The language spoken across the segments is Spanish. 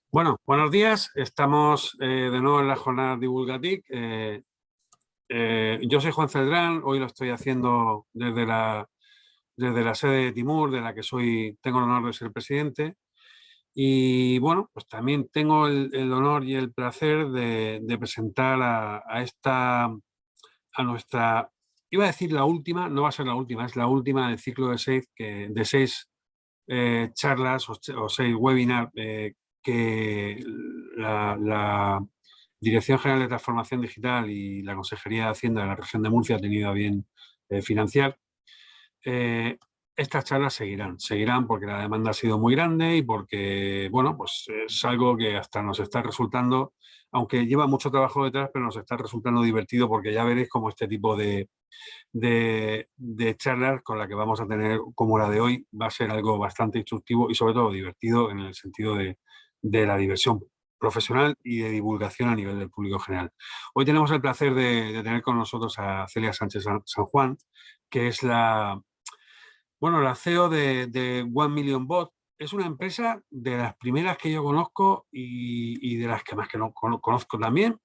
Bueno, buenos días. Estamos de nuevo en la jornada Divulgatic. Yo soy Juan Celdrán. Hoy lo estoy haciendo desde la sede de Timur, de la que tengo el honor de ser presidente. Y bueno, pues también tengo el honor y el placer de presentar a nuestra, iba a decir la última, no va a ser la última, es la última del ciclo de seis charlas o seis webinars que la Dirección General de Transformación Digital y la Consejería de Hacienda de la Región de Murcia ha tenido a bien financiar. Estas charlas seguirán porque la demanda ha sido muy grande y porque, bueno, pues es algo que hasta nos está resultando, aunque lleva mucho trabajo detrás, pero nos está resultando divertido porque ya veréis cómo este tipo de charlas con la que vamos a tener, como la de hoy, va a ser algo bastante instructivo y sobre todo divertido en el sentido de la diversión profesional y de divulgación a nivel del público general. Hoy tenemos el placer de tener con nosotros a Celia Sánchez San Juan, que es la CEO de One Million Bot. Es una empresa de las primeras que yo conozco y de las que más que no conozco también,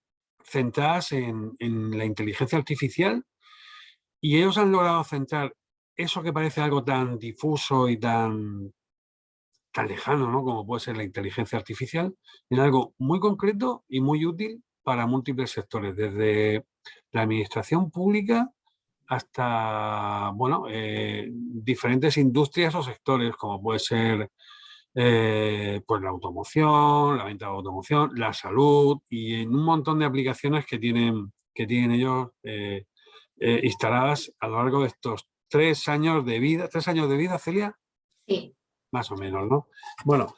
centradas en la inteligencia artificial, y ellos han logrado centrar eso que parece algo tan difuso y tan lejano, ¿no?, como puede ser la inteligencia artificial, en algo muy concreto y muy útil para múltiples sectores, desde la administración pública hasta, bueno, diferentes industrias o sectores, como puede ser pues la automoción, la venta de automoción, la salud y en un montón de aplicaciones que tienen ellos instaladas a lo largo de estos 3 años de vida. ¿3 años de vida, Celia? Sí. Más o menos, ¿no? Bueno,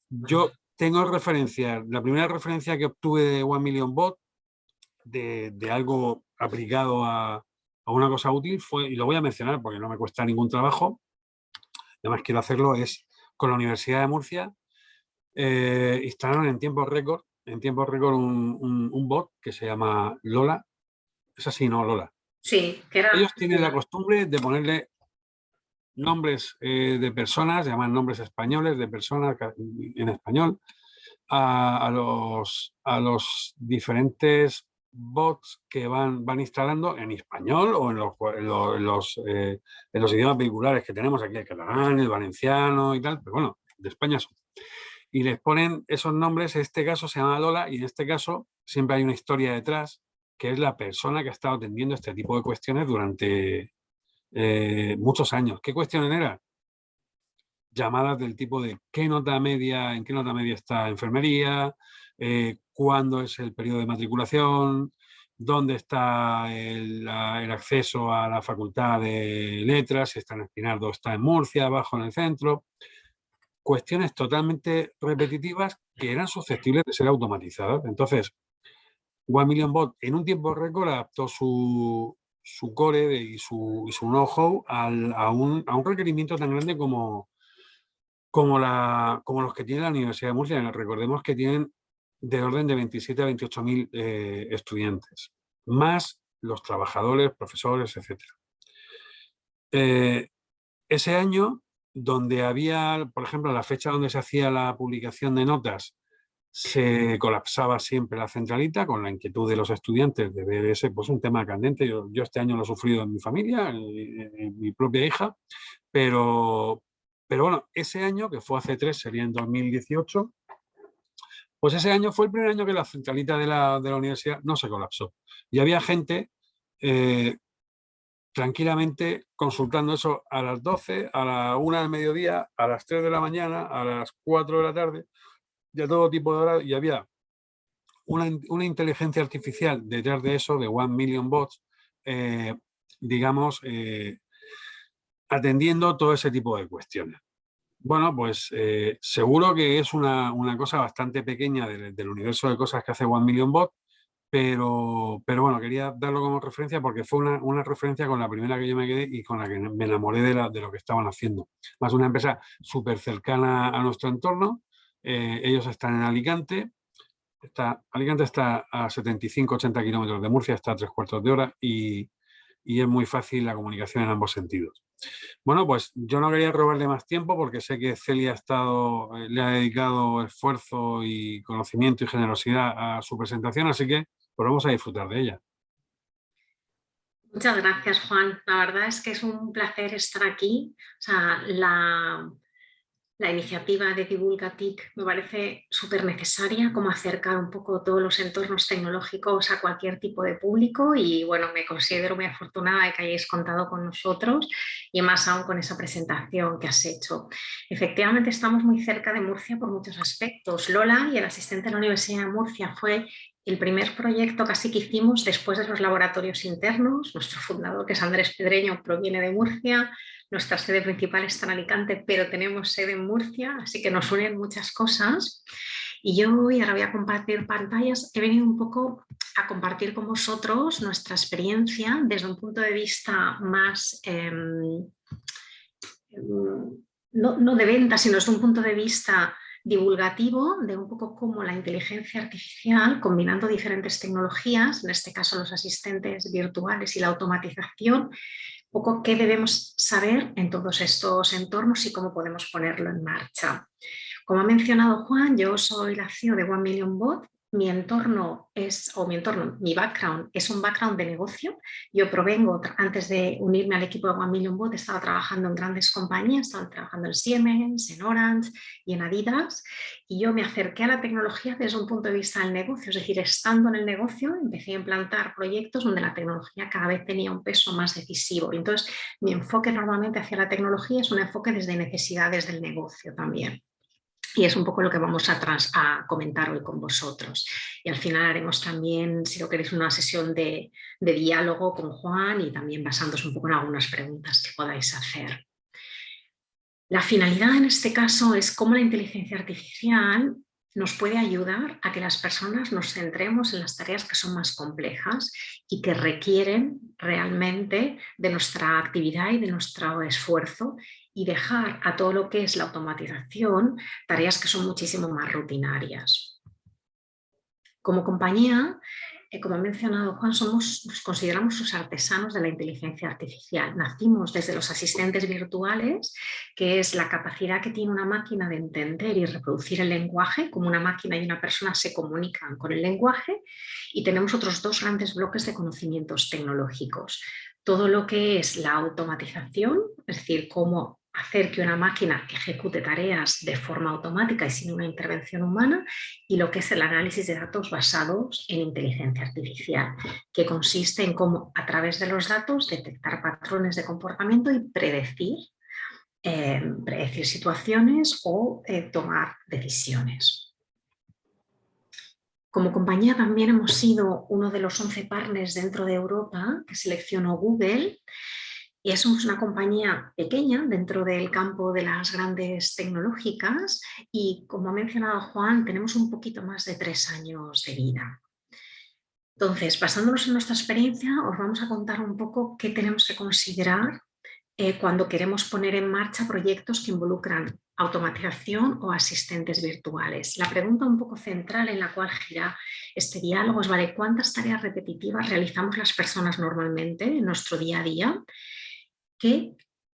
yo tengo referencias. La primera referencia que obtuve de One Million Bot, de algo aplicado a una cosa útil, fue, y lo voy a mencionar porque no me cuesta ningún trabajo, además quiero hacerlo, es con la Universidad de Murcia. Instalaron en tiempo récord un bot que se llama Lola. Es así, ¿no, Lola? Sí, que era. Ellos tienen la costumbre de ponerle nombres de personas, llaman nombres españoles de personas en español, a los diferentes bots que van instalando en español o en los idiomas vehiculares que tenemos aquí, el catalán, el valenciano y tal, pero bueno, de España son. Y les ponen esos nombres. En este caso se llama Lola y en este caso siempre hay una historia detrás, que es la persona que ha estado atendiendo este tipo de cuestiones durante muchos años. ¿Qué cuestiones eran? Llamadas del tipo de en qué nota media está enfermería, cuándo es el periodo de matriculación, dónde está el acceso a la facultad de letras, si está en Espinardo o está en Murcia, abajo en el centro. Cuestiones totalmente repetitivas que eran susceptibles de ser automatizadas. Entonces, One Million Bot en un tiempo récord adaptó su core y su know-how a un requerimiento tan grande como los que tiene la Universidad de Murcia. Recordemos que tienen de orden de 27 a 28 mil estudiantes, más los trabajadores, profesores, etc. Ese año, donde había, por ejemplo, la fecha donde se hacía la publicación de notas, se colapsaba siempre la centralita con la inquietud de los estudiantes de ver ese, pues, un tema candente. Yo este año lo he sufrido en mi familia, en mi propia hija, pero bueno, ese año, que fue hace 3, sería en 2018, pues ese año fue el primer año que la centralita de la universidad no se colapsó. Y había gente tranquilamente consultando eso a las 12, a la 1 del mediodía, a las 3 de la mañana, a las 4 de la tarde, y a todo tipo de horas, y había una inteligencia artificial detrás de eso, de One Million Bots, eh, digamos, atendiendo todo ese tipo de cuestiones. Bueno, pues seguro que es una cosa bastante pequeña del universo de cosas que hace One Million Bot, pero bueno, quería darlo como referencia porque fue una referencia con la primera que yo me quedé y con la que me enamoré de lo que estaban haciendo. Más una empresa súper cercana a nuestro entorno. Ellos están en Alicante. Alicante está a 75-80 kilómetros de Murcia, está a 3/4 de hora y es muy fácil la comunicación en ambos sentidos. Bueno, pues yo no quería robarle más tiempo porque sé que Celia le ha dedicado esfuerzo y conocimiento y generosidad a su presentación, así que pues vamos a disfrutar de ella. Muchas gracias, Juan. La verdad es que es un placer estar aquí. O sea, la iniciativa de Divulgatic me parece súper necesaria, como acercar un poco todos los entornos tecnológicos a cualquier tipo de público y bueno, me considero muy afortunada de que hayáis contado con nosotros y más aún con esa presentación que has hecho. Efectivamente, estamos muy cerca de Murcia por muchos aspectos. Lola y el asistente de la Universidad de Murcia fue el primer proyecto casi que hicimos después de los laboratorios internos. Nuestro fundador, que es Andrés Pedreño, proviene de Murcia. Nuestra sede principal está en Alicante, pero tenemos sede en Murcia, así que nos unen muchas cosas. Y yo hoy ahora voy a compartir pantallas. He venido un poco a compartir con vosotros nuestra experiencia desde un punto de vista más, no de venta, sino desde un punto de vista divulgativo de un poco cómo la inteligencia artificial, combinando diferentes tecnologías, en este caso los asistentes virtuales y la automatización, un poco qué debemos saber en todos estos entornos y cómo podemos ponerlo en marcha. Como ha mencionado Juan, yo soy la CEO de 1 Million Bot. Mi background es un background de negocio. Yo provengo, antes de unirme al equipo de 1 Million Bot, estaba trabajando en grandes compañías, estaba trabajando en Siemens, en Orange y en Adidas. Y yo me acerqué a la tecnología desde un punto de vista del negocio, es decir, estando en el negocio, empecé a implantar proyectos donde la tecnología cada vez tenía un peso más decisivo. Y entonces, mi enfoque normalmente hacia la tecnología es un enfoque desde necesidades del negocio también. Y es un poco lo que vamos a comentar hoy con vosotros. Y al final haremos también, si lo queréis, una sesión de diálogo con Juan y también basándonos un poco en algunas preguntas que podáis hacer. La finalidad en este caso es cómo la inteligencia artificial nos puede ayudar a que las personas nos centremos en las tareas que son más complejas y que requieren realmente de nuestra actividad y de nuestro esfuerzo y dejar a todo lo que es la automatización tareas que son muchísimo más rutinarias. Como compañía, como ha mencionado Juan, nos consideramos los artesanos de la inteligencia artificial. Nacimos desde los asistentes virtuales, que es la capacidad que tiene una máquina de entender y reproducir el lenguaje, como una máquina y una persona se comunican con el lenguaje, y tenemos otros dos grandes bloques de conocimientos tecnológicos. Todo lo que es la automatización, es decir, cómo hacer que una máquina ejecute tareas de forma automática y sin una intervención humana, y lo que es el análisis de datos basados en inteligencia artificial, que consiste en cómo a través de los datos detectar patrones de comportamiento y predecir situaciones o tomar decisiones. Como compañía también hemos sido uno de los 11 partners dentro de Europa que seleccionó Google. Y somos una compañía pequeña dentro del campo de las grandes tecnológicas y, como ha mencionado Juan, tenemos un poquito más de 3 años de vida. Entonces, basándonos en nuestra experiencia, os vamos a contar un poco qué tenemos que considerar cuando queremos poner en marcha proyectos que involucran automatización o asistentes virtuales. La pregunta un poco central en la cual gira este diálogo es, ¿vale? ¿Cuántas tareas repetitivas realizamos las personas normalmente en nuestro día a día que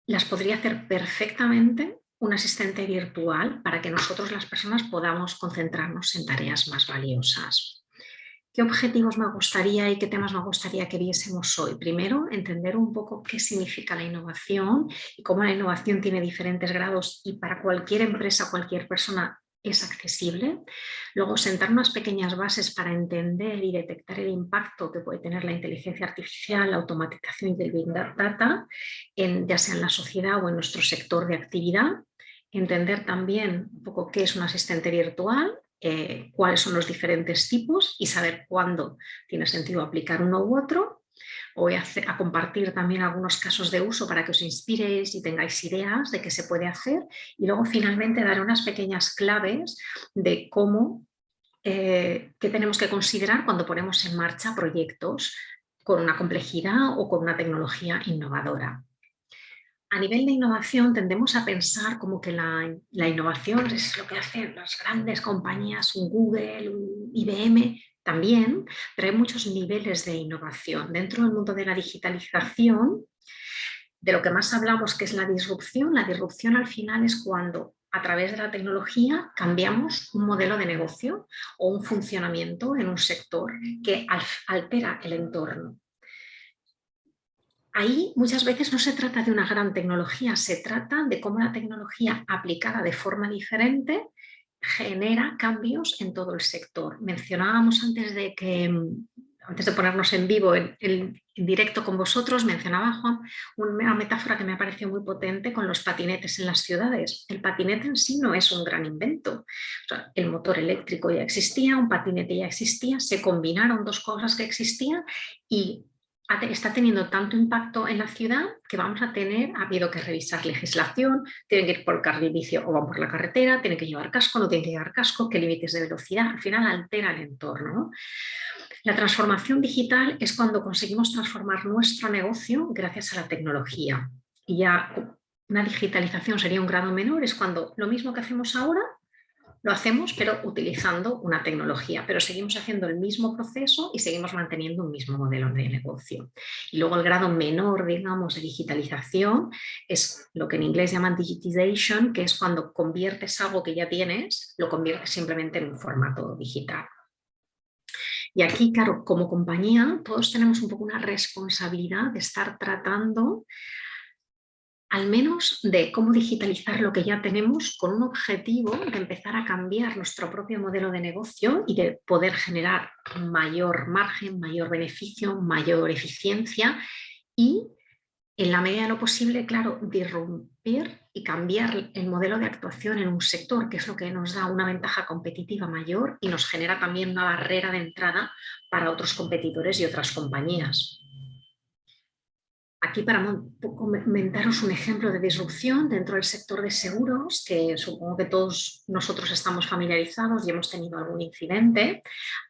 las podría hacer perfectamente un asistente virtual para que nosotros las personas podamos concentrarnos en tareas más valiosas? ¿Qué objetivos me gustaría y qué temas me gustaría que viésemos hoy? Primero, entender un poco qué significa la innovación y cómo la innovación tiene diferentes grados y para cualquier empresa, cualquier persona es accesible. Luego, sentar unas pequeñas bases para entender y detectar el impacto que puede tener la inteligencia artificial, la automatización y el Big Data, ya sea en la sociedad o en nuestro sector de actividad. Entender también un poco qué es un asistente virtual, cuáles son los diferentes tipos y saber cuándo tiene sentido aplicar uno u otro. Voy a compartir también algunos casos de uso para que os inspiréis y tengáis ideas de qué se puede hacer. Y luego finalmente daré unas pequeñas claves de cómo, qué tenemos que considerar cuando ponemos en marcha proyectos con una complejidad o con una tecnología innovadora. A nivel de innovación tendemos a pensar como que la innovación es lo que hacen las grandes compañías, un Google, un IBM también, pero hay muchos niveles de innovación. Dentro del mundo de la digitalización De lo que más hablamos, que es la disrupción al final es cuando a través de la tecnología cambiamos un modelo de negocio o un funcionamiento en un sector que altera el entorno. Ahí muchas veces no se trata de una gran tecnología, se trata de cómo la tecnología aplicada de forma diferente genera cambios en todo el sector. Mencionábamos antes de ponernos en vivo, en directo con vosotros, mencionaba Juan una metáfora que me ha parecido muy potente con los patinetes en las ciudades. El patinete en sí no es un gran invento. O sea, el motor eléctrico ya existía, un patinete ya existía, se combinaron dos cosas que existían y está teniendo tanto impacto en la ciudad que ha habido que revisar legislación, tienen que ir por el carril bici o van por la carretera, tienen que llevar casco, no tienen que llevar casco, qué límites de velocidad, al final altera el entorno, ¿no? La transformación digital es cuando conseguimos transformar nuestro negocio gracias a la tecnología. Y ya una digitalización sería un grado menor, es cuando lo mismo que hacemos ahora lo hacemos, pero utilizando una tecnología, pero seguimos haciendo el mismo proceso y seguimos manteniendo un mismo modelo de negocio. Y luego el grado menor, digamos, de digitalización es lo que en inglés llaman digitization, que es cuando conviertes algo que ya tienes, lo conviertes simplemente en un formato digital. Y aquí, claro, como compañía, todos tenemos un poco una responsabilidad de estar tratando al menos de cómo digitalizar lo que ya tenemos con un objetivo de empezar a cambiar nuestro propio modelo de negocio y de poder generar mayor margen, mayor beneficio, mayor eficiencia y, en la medida de lo posible, claro, disrumpir y cambiar el modelo de actuación en un sector, que es lo que nos da una ventaja competitiva mayor y nos genera también una barrera de entrada para otros competidores y otras compañías. Aquí para comentaros un ejemplo de disrupción dentro del sector de seguros, que supongo que todos nosotros estamos familiarizados y hemos tenido algún incidente.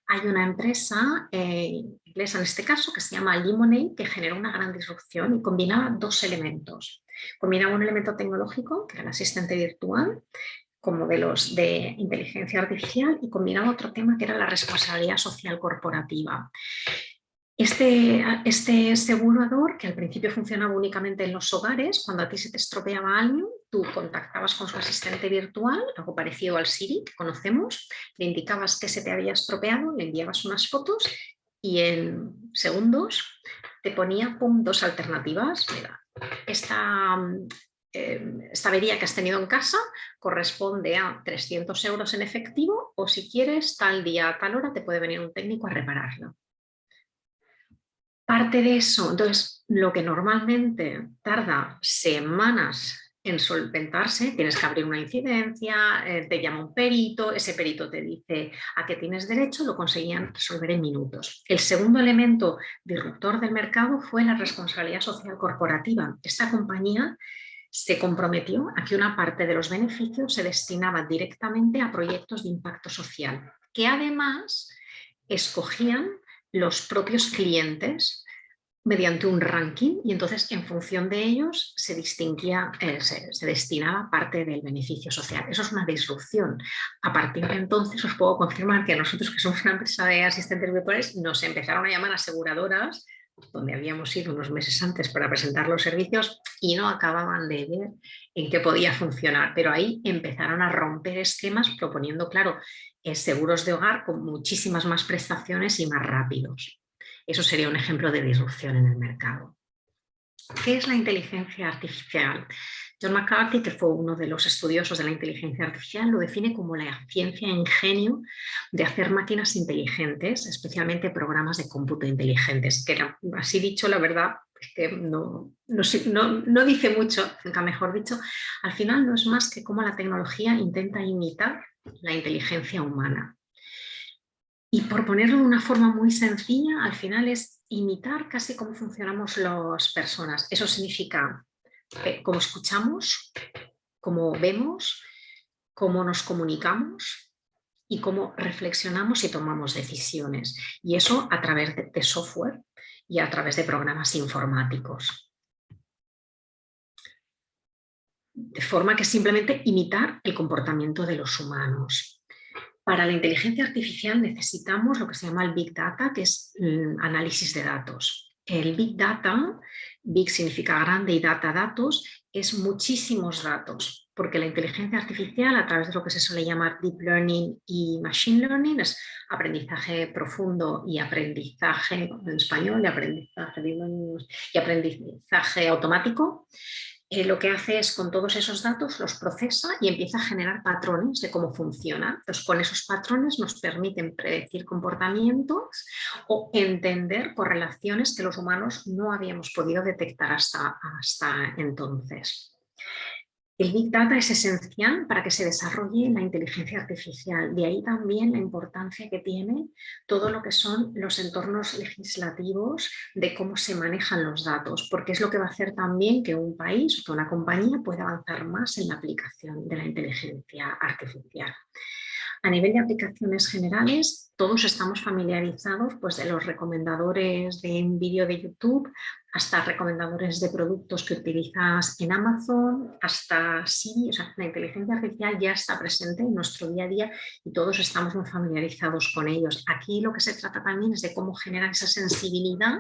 Hay una empresa inglesa en este caso que se llama Lemonade, que generó una gran disrupción y combinaba dos elementos. Combinaba un elemento tecnológico, que era el asistente virtual, con modelos de inteligencia artificial, y combinaba otro tema que era la responsabilidad social corporativa. Este asegurador, que al principio funcionaba únicamente en los hogares, cuando a ti se te estropeaba algo, tú contactabas con su asistente virtual, algo parecido al Siri que conocemos, le indicabas que se te había estropeado, le enviabas unas fotos y en segundos te ponía dos alternativas. Mira, esta avería que has tenido en casa corresponde a 300 euros en efectivo, o si quieres, tal día a tal hora te puede venir un técnico a repararlo. Parte de eso, entonces, lo que normalmente tarda semanas en solventarse, tienes que abrir una incidencia, te llama un perito, ese perito te dice a qué tienes derecho, lo conseguían resolver en minutos. El segundo elemento disruptor del mercado fue la responsabilidad social corporativa. Esta compañía se comprometió a que una parte de los beneficios se destinaba directamente a proyectos de impacto social, que además escogían los propios clientes mediante un ranking, y entonces en función de ellos se distinguía, se destinaba parte del beneficio social. Eso es una disrupción. A partir de entonces os puedo confirmar que a nosotros, que somos una empresa de asistentes virtuales, nos empezaron a llamar aseguradoras, donde habíamos ido unos meses antes para presentar los servicios y no acababan de ver en qué podía funcionar, pero ahí empezaron a romper esquemas proponiendo, claro, seguros de hogar con muchísimas más prestaciones y más rápidos. Eso sería un ejemplo de disrupción en el mercado. ¿Qué es la inteligencia artificial? John McCarthy, que fue uno de los estudiosos de la inteligencia artificial, lo define como la ciencia e ingenio de hacer máquinas inteligentes, especialmente programas de cómputo inteligentes, que así dicho, la verdad es que no dice mucho, nunca mejor dicho. Al final no es más que cómo la tecnología intenta imitar la inteligencia humana. Y por ponerlo de una forma muy sencilla, al final es imitar casi cómo funcionamos las personas. Eso significa cómo escuchamos, cómo vemos, cómo nos comunicamos y cómo reflexionamos y tomamos decisiones. Y eso a través de software y a través de programas informáticos. De forma que simplemente imitar el comportamiento de los humanos. Para la inteligencia artificial necesitamos lo que se llama el Big Data, que es análisis de datos. El Big Data Big significa grande y data, datos, es muchísimos datos, porque la inteligencia artificial, a través de lo que se suele llamar deep learning y machine learning, es aprendizaje profundo y aprendizaje, en español, y aprendizaje automático. Lo que hace es, con todos esos datos, los procesa y empieza a generar patrones de cómo funciona. Entonces, con esos patrones nos permiten predecir comportamientos o entender correlaciones que los humanos no habíamos podido detectar hasta entonces. El Big Data es esencial para que se desarrolle la inteligencia artificial. De ahí también la importancia que tiene todo lo que son los entornos legislativos de cómo se manejan los datos, porque es lo que va a hacer también que un país o que una compañía pueda avanzar más en la aplicación de la inteligencia artificial. A nivel de aplicaciones generales, todos estamos familiarizados pues, de los recomendadores de un vídeo de YouTube hasta recomendadores de productos que utilizas en Amazon, hasta Siri. O sea, la inteligencia artificial ya está presente en nuestro día a día y todos estamos muy familiarizados con ellos. Aquí lo que se trata también es de cómo generar esa sensibilidad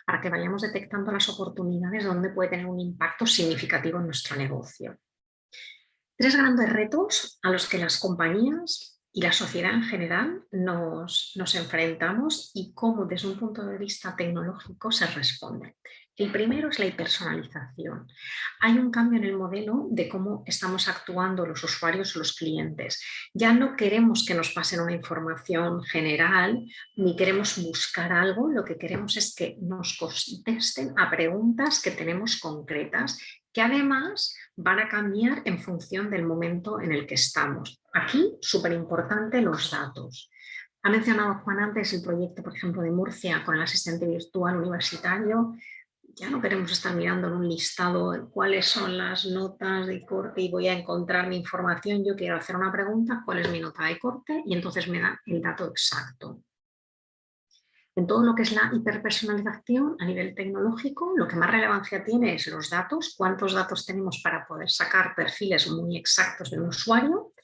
para que vayamos detectando las oportunidades donde puede tener un impacto significativo en nuestro negocio. Tres grandes retos a los que las compañías y la sociedad en general nos enfrentamos y cómo desde un punto de vista tecnológico se responde. El primero es la hipersonalización. Hay un cambio en el modelo de cómo estamos actuando los usuarios o los clientes. Ya no queremos que nos pasen una información general ni queremos buscar algo, lo que queremos es que nos contesten a preguntas que tenemos concretas, que además van a cambiar en función del momento en el que estamos. Aquí, súper importante, los datos. Ha mencionado Juan antes el proyecto, por ejemplo, de Murcia con el asistente virtual universitario. Ya no queremos estar mirando en un listado de cuáles son las notas de corte y voy a encontrar mi información. Yo quiero hacer una pregunta, ¿cuál es mi nota de corte? Y entonces me da el dato exacto. En todo lo que es la hiperpersonalización a nivel tecnológico, lo que más relevancia tiene es los datos, cuántos datos tenemos para poder sacar perfiles muy exactos de un usuario,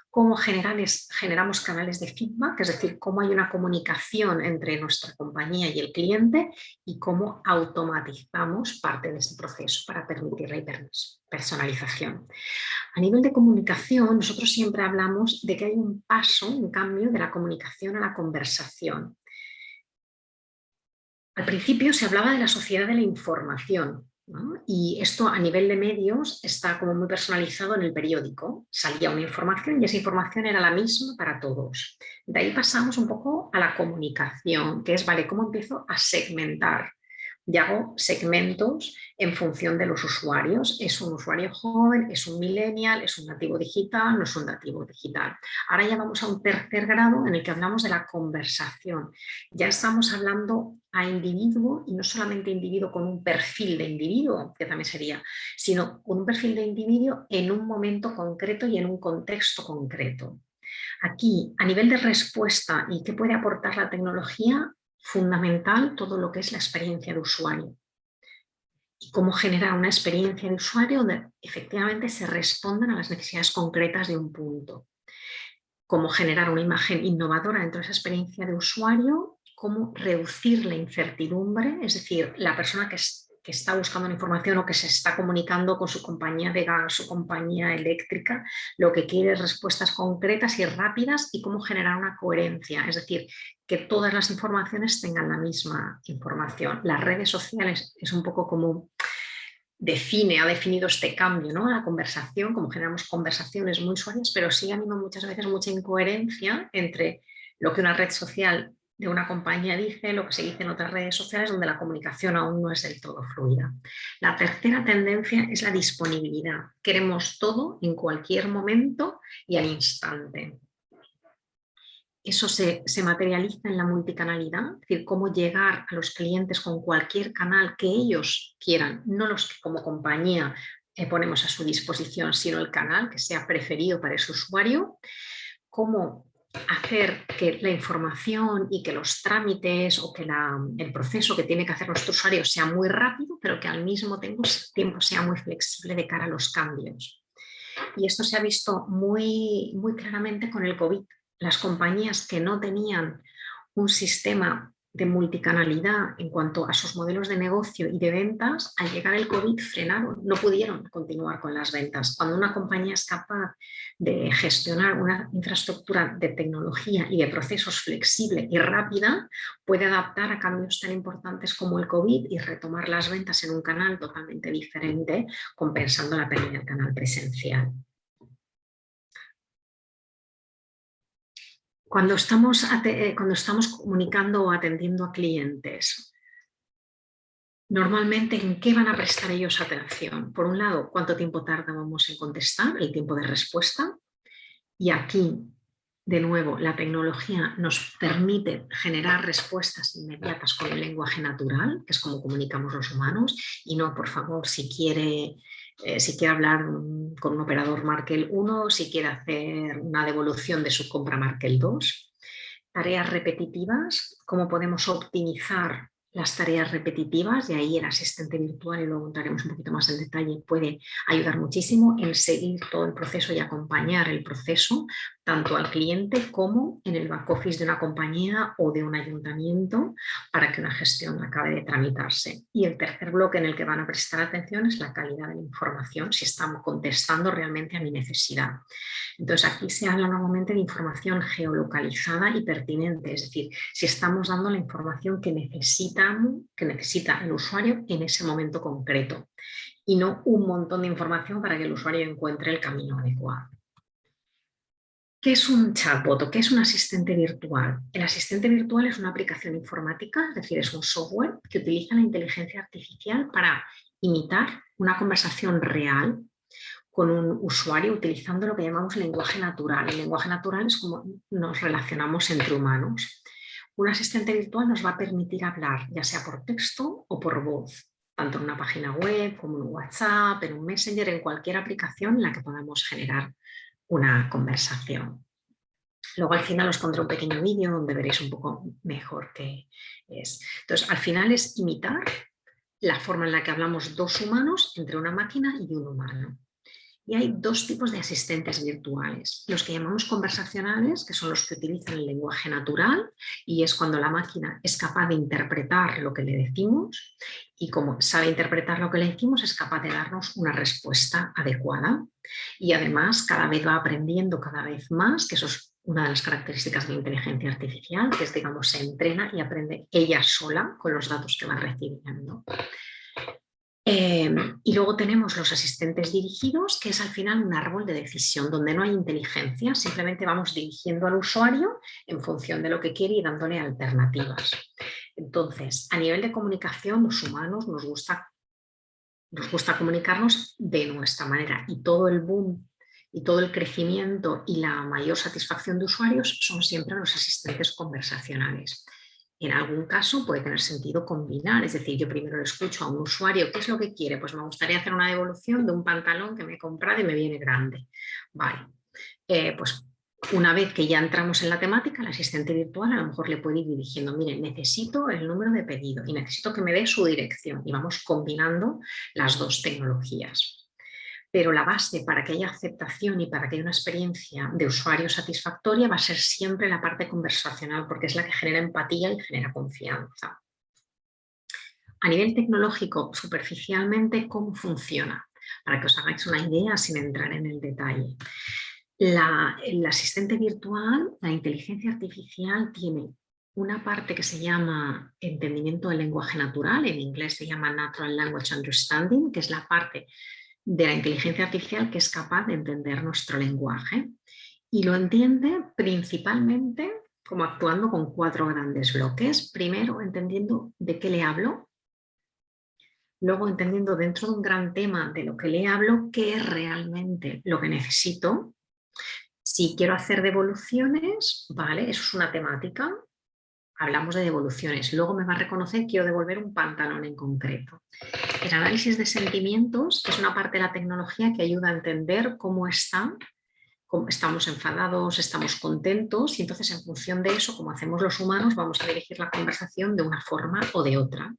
cómo generamos canales de feedback, es decir, cómo hay una comunicación entre nuestra compañía y el cliente y cómo automatizamos parte de ese proceso para permitir la hiperpersonalización. A nivel de comunicación, nosotros siempre hablamos de que hay un paso, un cambio de la comunicación a la conversación. Al principio se hablaba de la sociedad de la información, ¿no? Y esto a nivel de medios está como muy personalizado en el periódico. Salía una información y esa información era la misma para todos. De ahí pasamos un poco a la comunicación, que es, vale, ¿cómo empiezo a segmentar? Y hago segmentos en función de los usuarios. ¿Es un usuario joven? ¿Es un millennial? ¿Es un nativo digital? ¿No es un nativo digital? Ahora ya vamos a un tercer grado en el que hablamos de la conversación. Ya estamos hablando a individuo y no solamente individuo con un perfil de individuo, que también sería, sino con un perfil de individuo en un momento concreto y en un contexto concreto. Aquí, a nivel de respuesta y qué puede aportar la tecnología, fundamental todo lo que es la experiencia de usuario y cómo generar una experiencia de usuario donde efectivamente se respondan a las necesidades concretas de un punto. Cómo generar una imagen innovadora dentro de esa experiencia de usuario, cómo reducir la incertidumbre, es decir, la persona que está buscando una información o que se está comunicando con su compañía de gas, su compañía eléctrica, lo que quiere es respuestas concretas y rápidas y cómo generar una coherencia, es decir, que todas las informaciones tengan la misma información. Las redes sociales es un poco como ha definido este cambio, ¿no? La conversación, como generamos conversaciones muy usuarias, pero sí habiendo muchas veces mucha incoherencia entre lo que una red social de una compañía dice, lo que se dice en otras redes sociales, donde la comunicación aún no es del todo fluida. La tercera tendencia es la disponibilidad. Queremos todo en cualquier momento y al instante. Eso se materializa en la multicanalidad, es decir, cómo llegar a los clientes con cualquier canal que ellos quieran, no los que como compañía ponemos a su disposición, sino el canal que sea preferido para ese usuario, cómo hacer que la información y que los trámites o que el proceso que tiene que hacer nuestro usuario sea muy rápido, pero que al mismo tiempo sea muy flexible de cara a los cambios. Y esto se ha visto muy claramente con el COVID. Las compañías que no tenían un sistema de multicanalidad en cuanto a sus modelos de negocio y de ventas, al llegar el COVID frenaron, no pudieron continuar con las ventas. Cuando una compañía es capaz de gestionar una infraestructura de tecnología y de procesos flexible y rápida, puede adaptar a cambios tan importantes como el COVID y retomar las ventas en un canal totalmente diferente, compensando la pérdida del canal presencial. Cuando estamos comunicando o atendiendo a clientes, normalmente, ¿en qué van a prestar ellos atención? Por un lado, ¿cuánto tiempo tardábamos en contestar? El tiempo de respuesta. Y aquí, de nuevo, la tecnología nos permite generar respuestas inmediatas con el lenguaje natural, que es como comunicamos los humanos, y no, por favor, si quiere hablar con un operador Markel 1, si quiere hacer una devolución de su compra Markel 2. Tareas repetitivas, cómo podemos optimizar las tareas repetitivas, y ahí el asistente virtual, y luego entraremos un poquito más en detalle, puede ayudar muchísimo en seguir todo el proceso y acompañar el proceso, tanto al cliente como en el back office de una compañía o de un ayuntamiento, para que una gestión acabe de tramitarse. Y el tercer bloque en el que van a prestar atención es la calidad de la información, si estamos contestando realmente a mi necesidad. Entonces, aquí se habla normalmente de información geolocalizada y pertinente, es decir, si estamos dando la información que necesita el usuario en ese momento concreto, y no un montón de información para que el usuario encuentre el camino adecuado. ¿Qué es un chatbot o qué es un asistente virtual? El asistente virtual es una aplicación informática, es decir, es un software que utiliza la inteligencia artificial para imitar una conversación real con un usuario utilizando lo que llamamos lenguaje natural. El lenguaje natural es como nos relacionamos entre humanos. Un asistente virtual nos va a permitir hablar, ya sea por texto o por voz, tanto en una página web como en un WhatsApp, en un Messenger, en cualquier aplicación en la que podamos generar una conversación. Luego al final os pondré un pequeño vídeo donde veréis un poco mejor qué es. Entonces, al final es imitar la forma en la que hablamos dos humanos entre una máquina y un humano. Y hay dos tipos de asistentes virtuales. Los que llamamos conversacionales, que son los que utilizan el lenguaje natural, y es cuando la máquina es capaz de interpretar lo que le decimos, y como sabe interpretar lo que le decimos, es capaz de darnos una respuesta adecuada. Y además cada vez va aprendiendo cada vez más, que eso es una de las características de la inteligencia artificial, que es, digamos, se entrena y aprende ella sola con los datos que va recibiendo. Y luego tenemos los asistentes dirigidos, que es al final un árbol de decisión donde no hay inteligencia, simplemente vamos dirigiendo al usuario en función de lo que quiere y dándole alternativas. Entonces, a nivel de comunicación, los humanos nos gusta comunicarnos de nuestra manera, y todo el boom y todo el crecimiento y la mayor satisfacción de usuarios son siempre los asistentes conversacionales. En algún caso puede tener sentido combinar, es decir, yo primero le escucho a un usuario, ¿qué es lo que quiere? Pues me gustaría hacer una devolución de un pantalón que me he comprado y me viene grande. Vale, pues una vez que ya entramos en la temática, el asistente virtual a lo mejor le puede ir dirigiendo, mire, necesito el número de pedido y necesito que me dé su dirección, y vamos combinando las dos tecnologías. Pero la base para que haya aceptación y para que haya una experiencia de usuario satisfactoria va a ser siempre la parte conversacional, porque es la que genera empatía y genera confianza. A nivel tecnológico, superficialmente, ¿cómo funciona? Para que os hagáis una idea sin entrar en el detalle. El asistente virtual, la inteligencia artificial, tiene una parte que se llama entendimiento del lenguaje natural, en inglés se llama Natural Language Understanding, que es la parte de la inteligencia artificial que es capaz de entender nuestro lenguaje, y lo entiende principalmente como actuando con 4 grandes bloques. Primero, entendiendo de qué le hablo. Luego, entendiendo dentro de un gran tema de lo que le hablo, qué es realmente lo que necesito. Si quiero hacer devoluciones, vale, eso es una temática. Hablamos de devoluciones. Luego me va a reconocer, quiero devolver un pantalón en concreto. El análisis de sentimientos es una parte de la tecnología que ayuda a entender cómo estamos enfadados, estamos contentos, y entonces en función de eso, como hacemos los humanos, vamos a dirigir la conversación de una forma o de otra.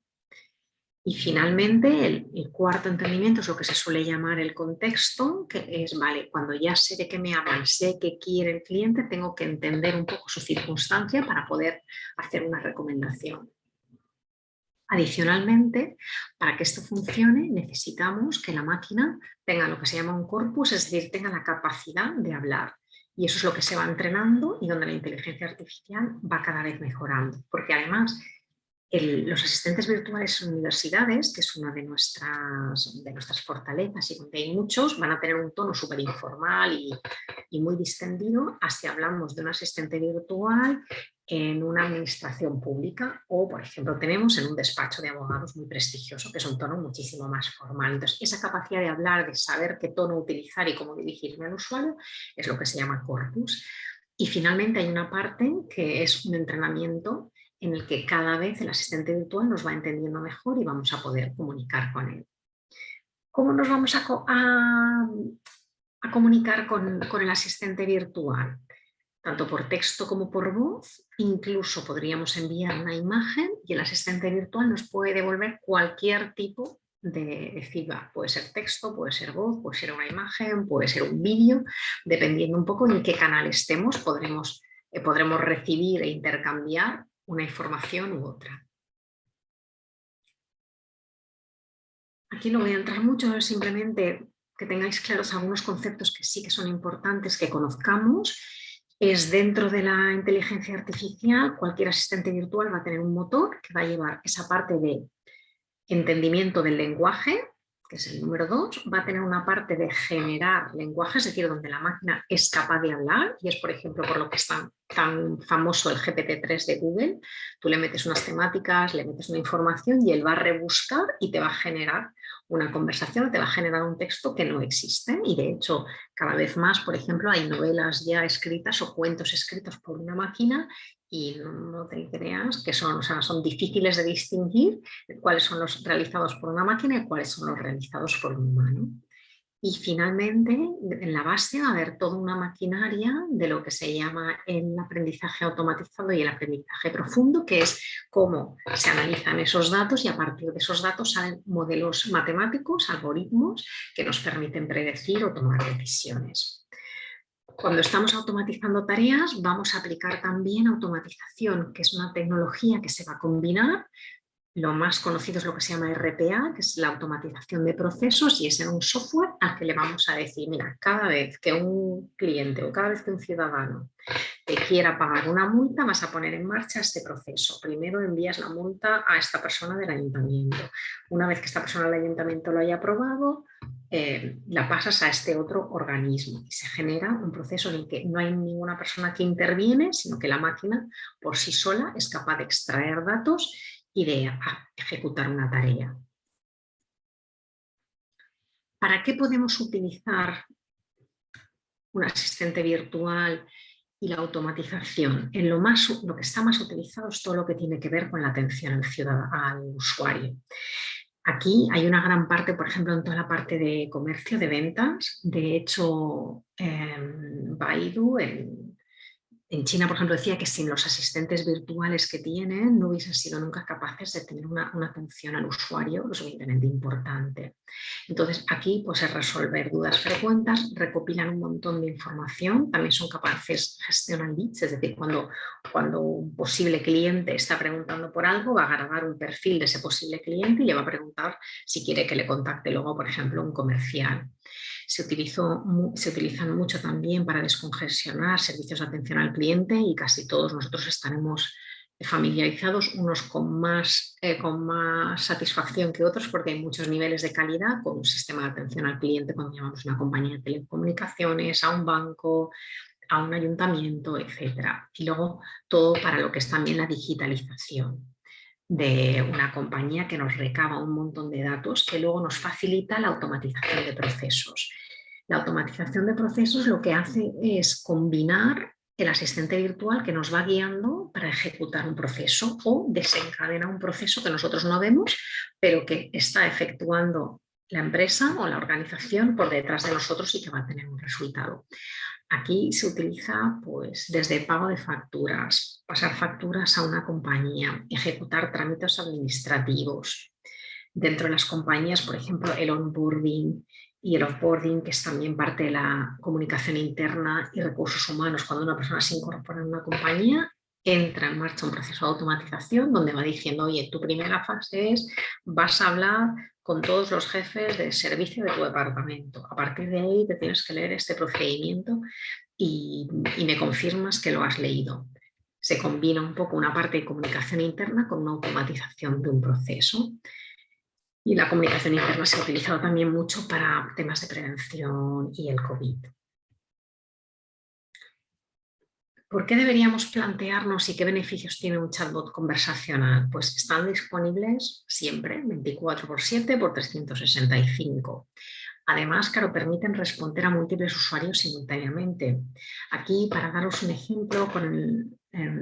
Y finalmente, el cuarto entendimiento es lo que se suele llamar el contexto, que es, vale, cuando ya sé de qué me hablan, sé qué quiere el cliente, tengo que entender un poco su circunstancia para poder hacer una recomendación. Adicionalmente, para que esto funcione, necesitamos que la máquina tenga lo que se llama un corpus, es decir, tenga la capacidad de hablar. Y eso es lo que se va entrenando y donde la inteligencia artificial va cada vez mejorando. Porque además, los asistentes virtuales en universidades, que es una de nuestras fortalezas y donde hay muchos, van a tener un tono súper informal y muy distendido, así hablamos de un asistente virtual en una administración pública o, por ejemplo, tenemos en un despacho de abogados muy prestigioso, que es un tono muchísimo más formal. Entonces, esa capacidad de hablar, de saber qué tono utilizar y cómo dirigirme al usuario, es lo que se llama corpus. Y finalmente hay una parte que es un entrenamiento en el que cada vez el asistente virtual nos va entendiendo mejor y vamos a poder comunicar con él. ¿Cómo nos vamos a comunicar con el asistente virtual? Tanto por texto como por voz, incluso podríamos enviar una imagen y el asistente virtual nos puede devolver cualquier tipo de feedback. Puede ser texto, puede ser voz, puede ser una imagen, puede ser un vídeo, dependiendo un poco en qué canal estemos, podremos recibir e intercambiar una información u otra. Aquí no voy a entrar mucho, simplemente que tengáis claros algunos conceptos que sí que son importantes que conozcamos. Es dentro de la inteligencia artificial, cualquier asistente virtual va a tener un motor que va a llevar esa parte de entendimiento del lenguaje, que es el número 2, va a tener una parte de generar lenguaje, es decir, donde la máquina es capaz de hablar, y es, por ejemplo, por lo que es tan famoso el GPT-3 de Google. Tú le metes unas temáticas, le metes una información y él va a rebuscar y te va a generar una conversación, te va a generar un texto que no existe. Y de hecho, cada vez más, por ejemplo, hay novelas ya escritas o cuentos escritos por una máquina y no te creas que son difíciles de distinguir cuáles son los realizados por una máquina y cuáles son los realizados por un humano. Y finalmente, en la base va a haber toda una maquinaria de lo que se llama el aprendizaje automatizado y el aprendizaje profundo, que es cómo se analizan esos datos y a partir de esos datos salen modelos matemáticos, algoritmos que nos permiten predecir o tomar decisiones. Cuando estamos automatizando tareas, vamos a aplicar también automatización, que es una tecnología que se va a combinar. Lo más conocido es lo que se llama RPA, que es la automatización de procesos, y es en un software al que le vamos a decir, mira, cada vez que un cliente o cada vez que un ciudadano te quiera pagar una multa, vas a poner en marcha este proceso. Primero envías la multa a esta persona del ayuntamiento. Una vez que esta persona del ayuntamiento lo haya aprobado, la pasas a este otro organismo y se genera un proceso en el que no hay ninguna persona que interviene, sino que la máquina por sí sola es capaz de extraer datos y de ejecutar una tarea. ¿Para qué podemos utilizar un asistente virtual y la automatización? Lo que está más utilizado es todo lo que tiene que ver con la atención al usuario. Aquí hay una gran parte, por ejemplo, en toda la parte de comercio, de ventas. De hecho, Baidu en China, por ejemplo, decía que sin los asistentes virtuales que tienen no hubiesen sido nunca capaces de tener una atención al usuario lo suficientemente importante. Entonces, aquí pues, es resolver dudas frecuentes, recopilan un montón de información, también son capaces de gestionar leads, es decir, cuando un posible cliente está preguntando por algo, va a grabar un perfil de ese posible cliente y le va a preguntar si quiere que le contacte luego, por ejemplo, un comercial. Se utilizan mucho también para descongestionar servicios de atención al cliente y casi todos nosotros estaremos familiarizados, unos con más satisfacción que otros porque hay muchos niveles de calidad con un sistema de atención al cliente cuando llamamos a una compañía de telecomunicaciones, a un banco, a un ayuntamiento, etc. Y luego todo para lo que es también la digitalización de una compañía que nos recaba un montón de datos que luego nos facilita la automatización de procesos. La automatización de procesos lo que hace es combinar el asistente virtual que nos va guiando para ejecutar un proceso o desencadena un proceso que nosotros no vemos, pero que está efectuando la empresa o la organización por detrás de nosotros y que va a tener un resultado. Aquí se utiliza pues, desde pago de facturas, pasar facturas a una compañía, ejecutar trámites administrativos, Dentro de las compañías, por ejemplo, el onboarding y el offboarding, que es también parte de la comunicación interna y recursos humanos. Cuando una persona se incorpora en una compañía, entra en marcha un proceso de automatización donde va diciendo, oye, tu primera fase es, vas a hablar con todos los jefes de servicio de tu departamento. A partir de ahí te tienes que leer este procedimiento y me confirmas que lo has leído. Se combina un poco una parte de comunicación interna con una automatización de un proceso. Y la comunicación interna se ha utilizado también mucho para temas de prevención y el COVID. ¿Por qué deberíamos plantearnos y qué beneficios tiene un chatbot conversacional? Pues están disponibles siempre, 24/7 por 365. Además, claro, permiten responder a múltiples usuarios simultáneamente. Aquí, para daros un ejemplo,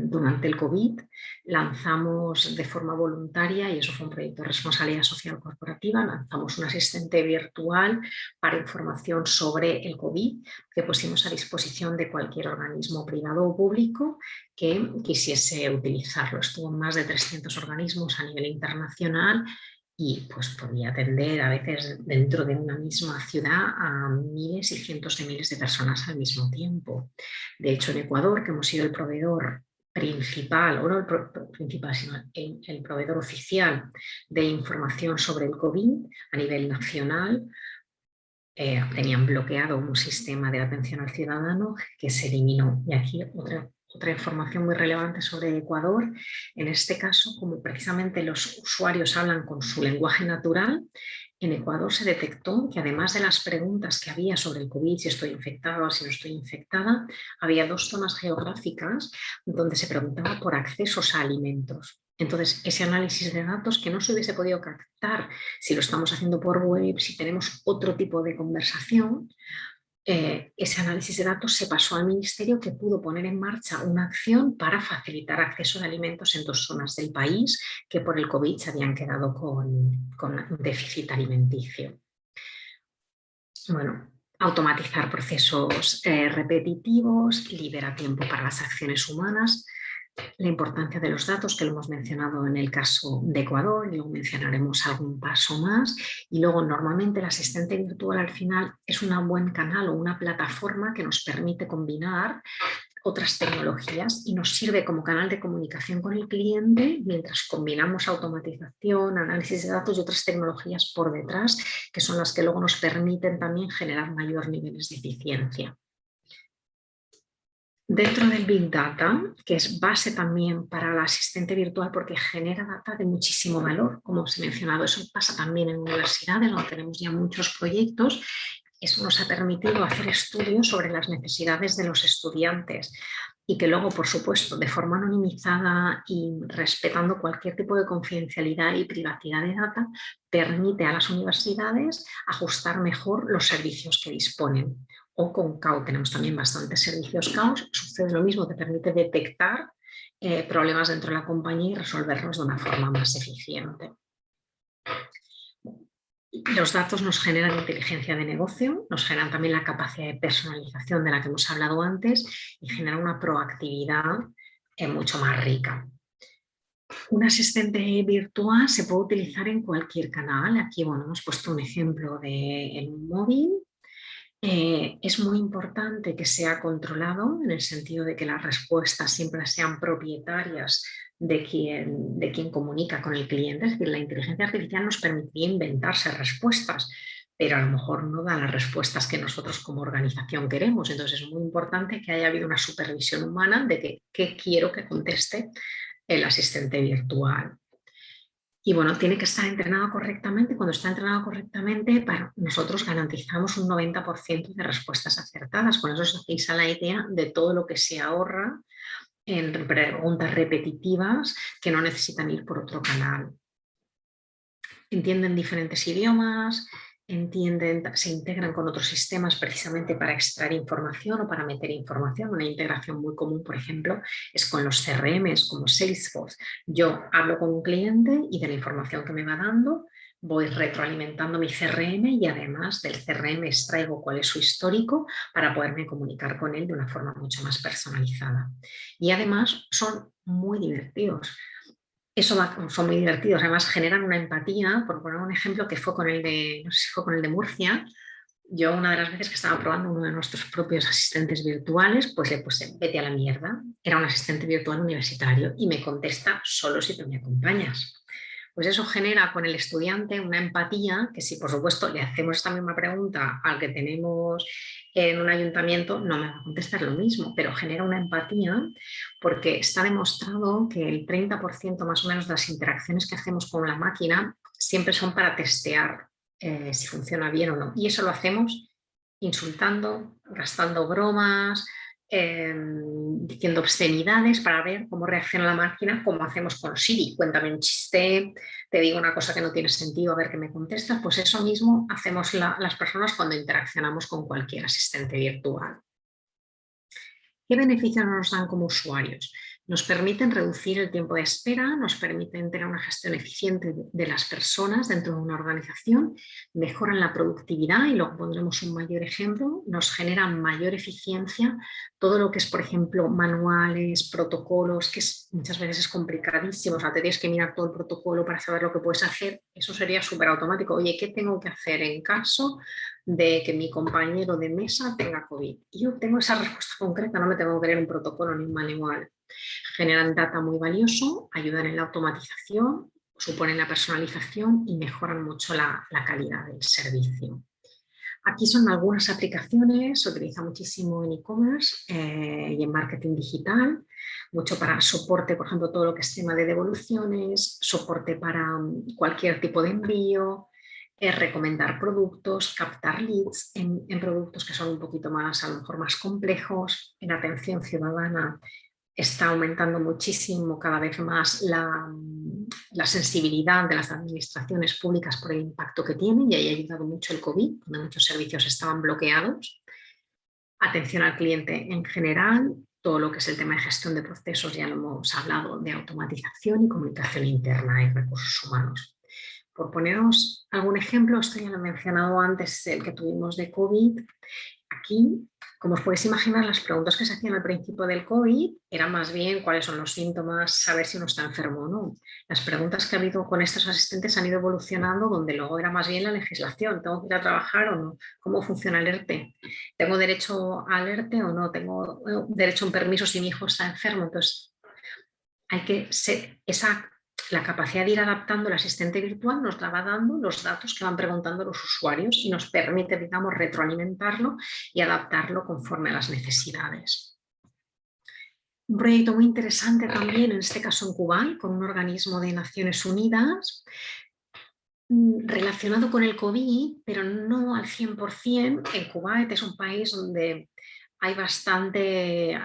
durante el COVID lanzamos de forma voluntaria, y eso fue un proyecto de responsabilidad social corporativa, lanzamos un asistente virtual para información sobre el COVID que pusimos a disposición de cualquier organismo privado o público que quisiese utilizarlo. Estuvo en más de 300 organismos a nivel internacional y pues podía atender a veces dentro de una misma ciudad a miles y cientos de miles de personas al mismo tiempo. De hecho, en Ecuador, que hemos sido el proveedor principal, o no el principal, sino el proveedor oficial de información sobre el COVID a nivel nacional, tenían bloqueado un sistema de atención al ciudadano que se eliminó. Y aquí otra información muy relevante sobre Ecuador, en este caso, como precisamente los usuarios hablan con su lenguaje natural, en Ecuador se detectó que además de las preguntas que había sobre el COVID, si estoy infectada o si no estoy infectada, había 2 zonas geográficas donde se preguntaba por accesos a alimentos. Entonces, ese análisis de datos que no se hubiese podido captar si lo estamos haciendo por web, si tenemos otro tipo de conversación, ese análisis de datos se pasó al ministerio, que pudo poner en marcha una acción para facilitar acceso de alimentos en 2 zonas del país que por el COVID se habían quedado con un déficit alimenticio. Bueno, automatizar procesos repetitivos, libera tiempo para las acciones humanas. La importancia de los datos, que lo hemos mencionado en el caso de Ecuador, y luego mencionaremos algún paso más. Y luego, normalmente, el asistente virtual al final es un buen canal o una plataforma que nos permite combinar otras tecnologías y nos sirve como canal de comunicación con el cliente mientras combinamos automatización, análisis de datos y otras tecnologías por detrás, que son las que luego nos permiten también generar mayores niveles de eficiencia. Dentro del Big Data, que es base también para el asistente virtual porque genera data de muchísimo valor, como os he mencionado, eso pasa también en universidades donde tenemos ya muchos proyectos. Eso nos ha permitido hacer estudios sobre las necesidades de los estudiantes y que luego, por supuesto, de forma anonimizada y respetando cualquier tipo de confidencialidad y privacidad de data, permite a las universidades ajustar mejor los servicios que disponen. O con CAO tenemos también bastantes servicios CAO, sucede lo mismo, te permite detectar problemas dentro de la compañía y resolverlos de una forma más eficiente. Los datos nos generan inteligencia de negocio, nos generan también la capacidad de personalización de la que hemos hablado antes y generan una proactividad mucho más rica. Un asistente virtual se puede utilizar en cualquier canal. Aquí hemos puesto un ejemplo en un móvil. Es muy importante que sea controlado en el sentido de que las respuestas siempre sean propietarias de quien comunica con el cliente. Es decir, la inteligencia artificial nos permitiría inventarse respuestas, pero a lo mejor no da las respuestas que nosotros como organización queremos. Entonces es muy importante que haya habido una supervisión humana de qué quiero que conteste el asistente virtual. Y bueno, tiene que estar entrenado correctamente. Cuando está entrenado correctamente, nosotros garantizamos un 90% de respuestas acertadas. Con eso os hacéis a la idea de todo lo que se ahorra en preguntas repetitivas que no necesitan ir por otro canal. Entienden diferentes idiomas, se integran con otros sistemas precisamente para extraer información o para meter información. Una integración muy común, por ejemplo, es con los CRMs como Salesforce. Yo hablo con un cliente y de la información que me va dando voy retroalimentando mi CRM y además del CRM extraigo cuál es su histórico para poderme comunicar con él de una forma mucho más personalizada. Y además son muy divertidos. son muy divertidos, además generan una empatía. Por poner un ejemplo que fue con el de, no sé si fue con el de Murcia. Yo una de las veces que estaba probando uno de nuestros propios asistentes virtuales, pues le puse vete a la mierda. Era un asistente virtual universitario y me contesta solo si tú me acompañas. Pues eso genera con el estudiante una empatía que si por supuesto le hacemos esta misma pregunta al que tenemos en un ayuntamiento no me va a contestar lo mismo, pero genera una empatía porque está demostrado que el 30% más o menos de las interacciones que hacemos con la máquina siempre son para testear si funciona bien o no. Y eso lo hacemos insultando, gastando bromas, diciendo obscenidades para ver cómo reacciona la máquina, como hacemos con Siri. Cuéntame un chiste, te digo una cosa que no tiene sentido, a ver qué me contestas. Pues eso mismo hacemos las personas cuando interaccionamos con cualquier asistente virtual. ¿Qué beneficios nos dan como usuarios? Nos permiten reducir el tiempo de espera, nos permiten tener una gestión eficiente de las personas dentro de una organización, mejoran la productividad y luego pondremos un mayor ejemplo, nos generan mayor eficiencia, todo lo que es, por ejemplo, manuales, protocolos, que muchas veces es complicadísimo, o sea, te tienes que mirar todo el protocolo para saber lo que puedes hacer, eso sería súper automático. Oye, ¿qué tengo que hacer en caso de que mi compañero de mesa tenga COVID? Y yo tengo esa respuesta concreta, no me tengo que leer un protocolo ni un manual. Generan data muy valioso, ayudan en la automatización, suponen la personalización y mejoran mucho la calidad del servicio. Aquí son algunas aplicaciones, se utiliza muchísimo en e-commerce y en marketing digital, mucho para soporte, por ejemplo, todo lo que es tema de devoluciones, soporte para cualquier tipo de envío, recomendar productos, captar leads en productos que son un poquito más, a lo mejor más complejos, en atención ciudadana. Está aumentando muchísimo cada vez más la sensibilidad de las administraciones públicas por el impacto que tienen y ahí ha ayudado mucho el COVID, donde muchos servicios estaban bloqueados. Atención al cliente en general, todo lo que es el tema de gestión de procesos, ya lo hemos hablado, de automatización y comunicación interna y recursos humanos. Por poneros algún ejemplo, esto ya lo he mencionado antes, el que tuvimos de COVID. Aquí, como os podéis imaginar, las preguntas que se hacían al principio del COVID eran más bien cuáles son los síntomas, saber si uno está enfermo o no. Las preguntas que ha habido con estos asistentes han ido evolucionando, donde luego era más bien la legislación. ¿Tengo que ir a trabajar o no? ¿Cómo funciona el ERTE? ¿Tengo derecho al ERTE o no? ¿Tengo derecho a un permiso si mi hijo está enfermo? Entonces, hay que ser la capacidad de ir adaptando el asistente virtual nos la va dando los datos que van preguntando los usuarios y nos permite, digamos, retroalimentarlo y adaptarlo conforme a las necesidades. Un proyecto muy interesante también, en este caso en Kuwait, con un organismo de Naciones Unidas, relacionado con el COVID, pero no al 100%. En Kuwait es un país donde hay bastantes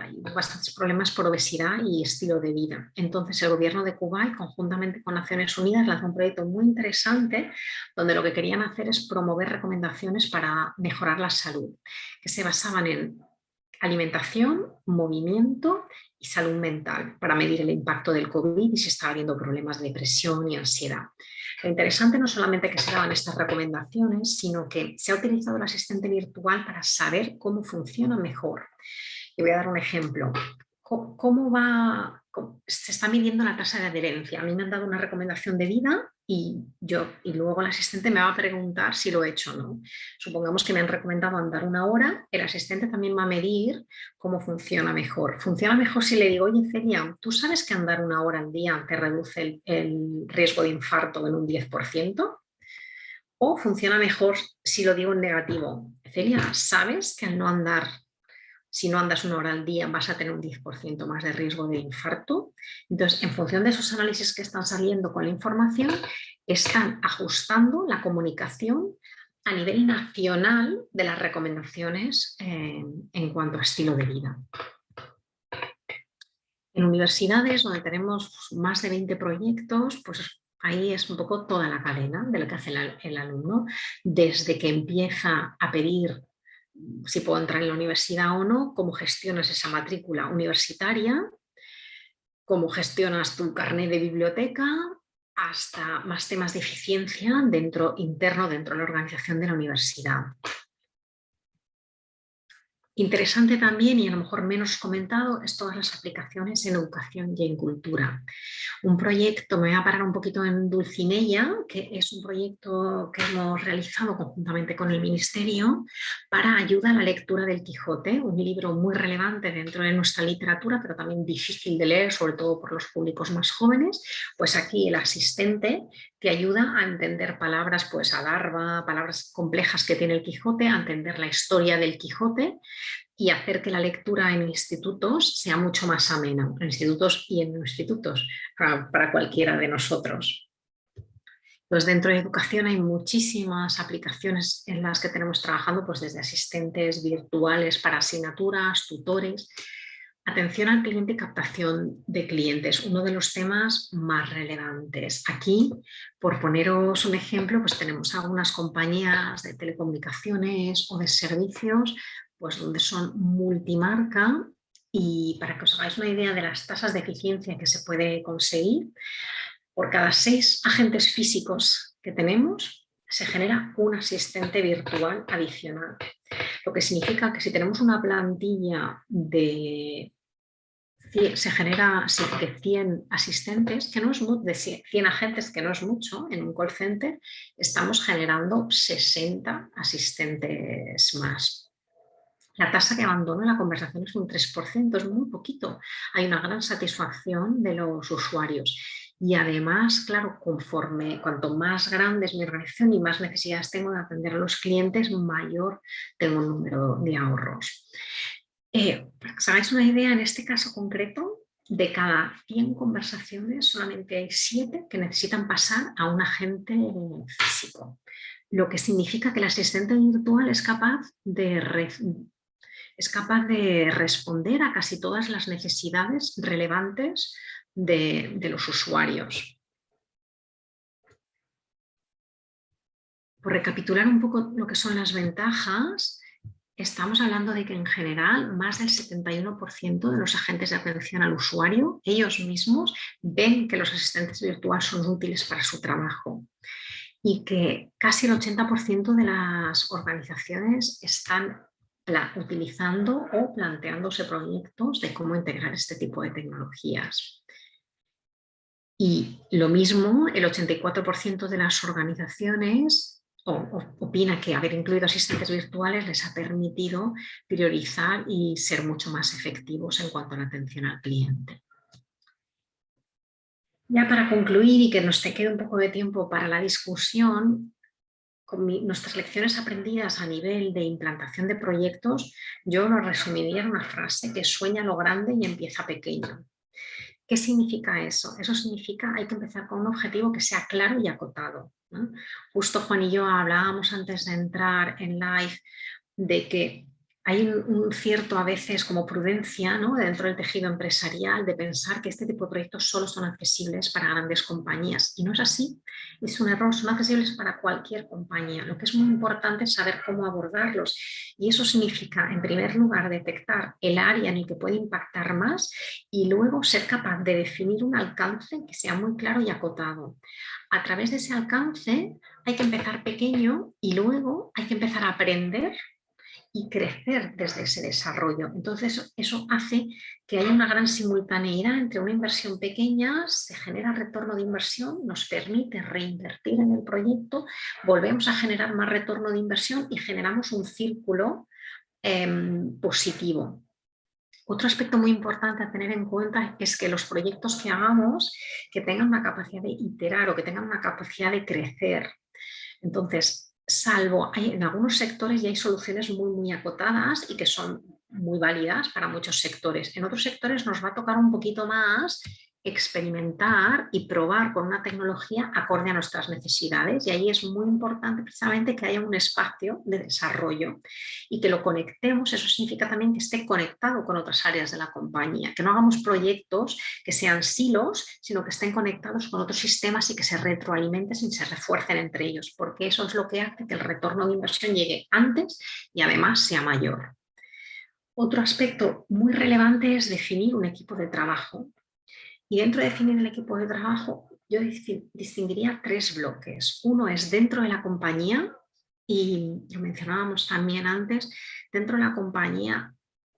problemas por obesidad y estilo de vida. Entonces el gobierno de Kuwait, conjuntamente con Naciones Unidas, lanzó un proyecto muy interesante donde lo que querían hacer es promover recomendaciones para mejorar la salud, que se basaban en alimentación, movimiento y salud mental para medir el impacto del COVID y si estaba habiendo problemas de depresión y ansiedad. Lo interesante no solamente que se daban estas recomendaciones, sino que se ha utilizado el asistente virtual para saber cómo funciona mejor. Y voy a dar un ejemplo. Se está midiendo la tasa de adherencia? A mí me han dado una recomendación de vida y luego el asistente me va a preguntar si lo he hecho o no. Supongamos que me han recomendado andar 1 hora, el asistente también va a medir cómo funciona mejor. Funciona mejor si le digo, oye Celia, ¿tú sabes que andar 1 hora al día te reduce el riesgo de infarto en un 10%? O funciona mejor si lo digo en negativo. Celia, ¿sabes que si no andas 1 hora al día vas a tener un 10% más de riesgo de infarto? Entonces, en función de esos análisis que están saliendo con la información, están ajustando la comunicación a nivel nacional de las recomendaciones en cuanto a estilo de vida. En universidades donde tenemos más de 20 proyectos, pues ahí es un poco toda la cadena de lo que hace el alumno, desde que empieza a pedir si puedo entrar en la universidad o no, cómo gestionas esa matrícula universitaria, cómo gestionas tu carnet de biblioteca, hasta más temas de eficiencia interno dentro de la organización de la universidad. Interesante también, y a lo mejor menos comentado, es todas las aplicaciones en educación y en cultura. Un proyecto, me voy a parar un poquito en Dulcinea, que es un proyecto que hemos realizado conjuntamente con el Ministerio para ayuda a la lectura del Quijote, un libro muy relevante dentro de nuestra literatura, pero también difícil de leer, sobre todo por los públicos más jóvenes. Pues aquí el asistente te ayuda a entender palabras, pues adarva, palabras complejas que tiene el Quijote, a entender la historia del Quijote y hacer que la lectura en institutos sea mucho más amena, en institutos y en no institutos, para cualquiera de nosotros. Pues dentro de educación hay muchísimas aplicaciones en las que tenemos trabajando, pues desde asistentes virtuales para asignaturas, tutores. Atención al cliente y captación de clientes, uno de los temas más relevantes. Aquí, por poneros un ejemplo, pues tenemos algunas compañías de telecomunicaciones o de servicios, pues donde son multimarca, y para que os hagáis una idea de las tasas de eficiencia que se puede conseguir, por cada 6 agentes físicos que tenemos, se genera un asistente virtual adicional. Lo que significa que si tenemos una plantilla se genera de 100 asistentes, que no es de 100 agentes, que no es mucho en un call center, estamos generando 60 asistentes más. La tasa que abandona la conversación es un 3%, es muy poquito. Hay una gran satisfacción de los usuarios. Y además, claro, cuanto más grande es mi organización y más necesidades tengo de atender a los clientes, mayor tengo el número de ahorros. Para que os hagáis una idea, en este caso concreto, de cada 100 conversaciones solamente hay 7 que necesitan pasar a un agente físico, lo que significa que el asistente virtual es capaz de responder a casi todas las necesidades relevantes de los usuarios. Por recapitular un poco lo que son las ventajas, estamos hablando de que en general más del 71% de los agentes de atención al usuario, ellos mismos, ven que los asistentes virtuales son útiles para su trabajo, y que casi el 80% de las organizaciones están utilizando o planteándose proyectos de cómo integrar este tipo de tecnologías. Y lo mismo, el 84% de las organizaciones opina que haber incluido asistentes virtuales les ha permitido priorizar y ser mucho más efectivos en cuanto a la atención al cliente. Ya para concluir y que nos quede un poco de tiempo para la discusión, con nuestras lecciones aprendidas a nivel de implantación de proyectos, yo lo resumiría en una frase que sueña lo grande y empieza pequeño. ¿Qué significa eso? Eso significa que hay que empezar con un objetivo que sea claro y acotado, ¿no? Justo Juan y yo hablábamos antes de entrar en live de que hay un cierto a veces como prudencia, ¿no?, dentro del tejido empresarial, de pensar que este tipo de proyectos solo son accesibles para grandes compañías, y no es así, es un error, son accesibles para cualquier compañía. Lo que es muy importante es saber cómo abordarlos, y eso significa, en primer lugar, detectar el área en el que puede impactar más y luego ser capaz de definir un alcance que sea muy claro y acotado. A través de ese alcance hay que empezar pequeño y luego hay que empezar a aprender y crecer desde ese desarrollo. Entonces, eso hace que haya una gran simultaneidad entre una inversión pequeña, se genera retorno de inversión, nos permite reinvertir en el proyecto, volvemos a generar más retorno de inversión y generamos un círculo positivo. Otro aspecto muy importante a tener en cuenta es que los proyectos que hagamos que tengan una capacidad de iterar o que tengan una capacidad de crecer. Entonces, en algunos sectores ya hay soluciones muy acotadas y que son muy válidas para muchos sectores. En otros sectores nos va a tocar un poquito más experimentar y probar con una tecnología acorde a nuestras necesidades, y ahí es muy importante precisamente que haya un espacio de desarrollo y que lo conectemos. Eso significa también que esté conectado con otras áreas de la compañía, que no hagamos proyectos que sean silos, sino que estén conectados con otros sistemas y que se retroalimenten y se refuercen entre ellos, porque eso es lo que hace que el retorno de inversión llegue antes y además sea mayor. Otro aspecto muy relevante es definir un equipo de trabajo. Y dentro de definir el equipo de trabajo, yo distinguiría 3 bloques. Uno es dentro de la compañía, Y lo mencionábamos también antes, dentro de la compañía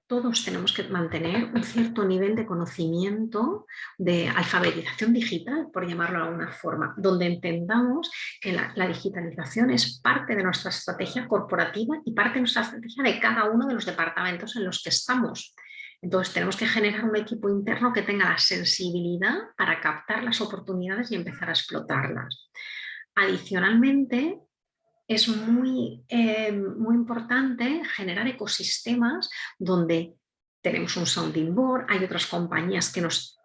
todos tenemos que mantener un cierto nivel de conocimiento, de alfabetización digital, por llamarlo de alguna forma, donde entendamos que la digitalización es parte de nuestra estrategia corporativa y parte de nuestra estrategia de cada uno de los departamentos en los que estamos. Entonces tenemos que generar un equipo interno que tenga la sensibilidad para captar las oportunidades y empezar a explotarlas. Adicionalmente, es muy importante generar ecosistemas donde tenemos un sounding board, hay otras compañías que nos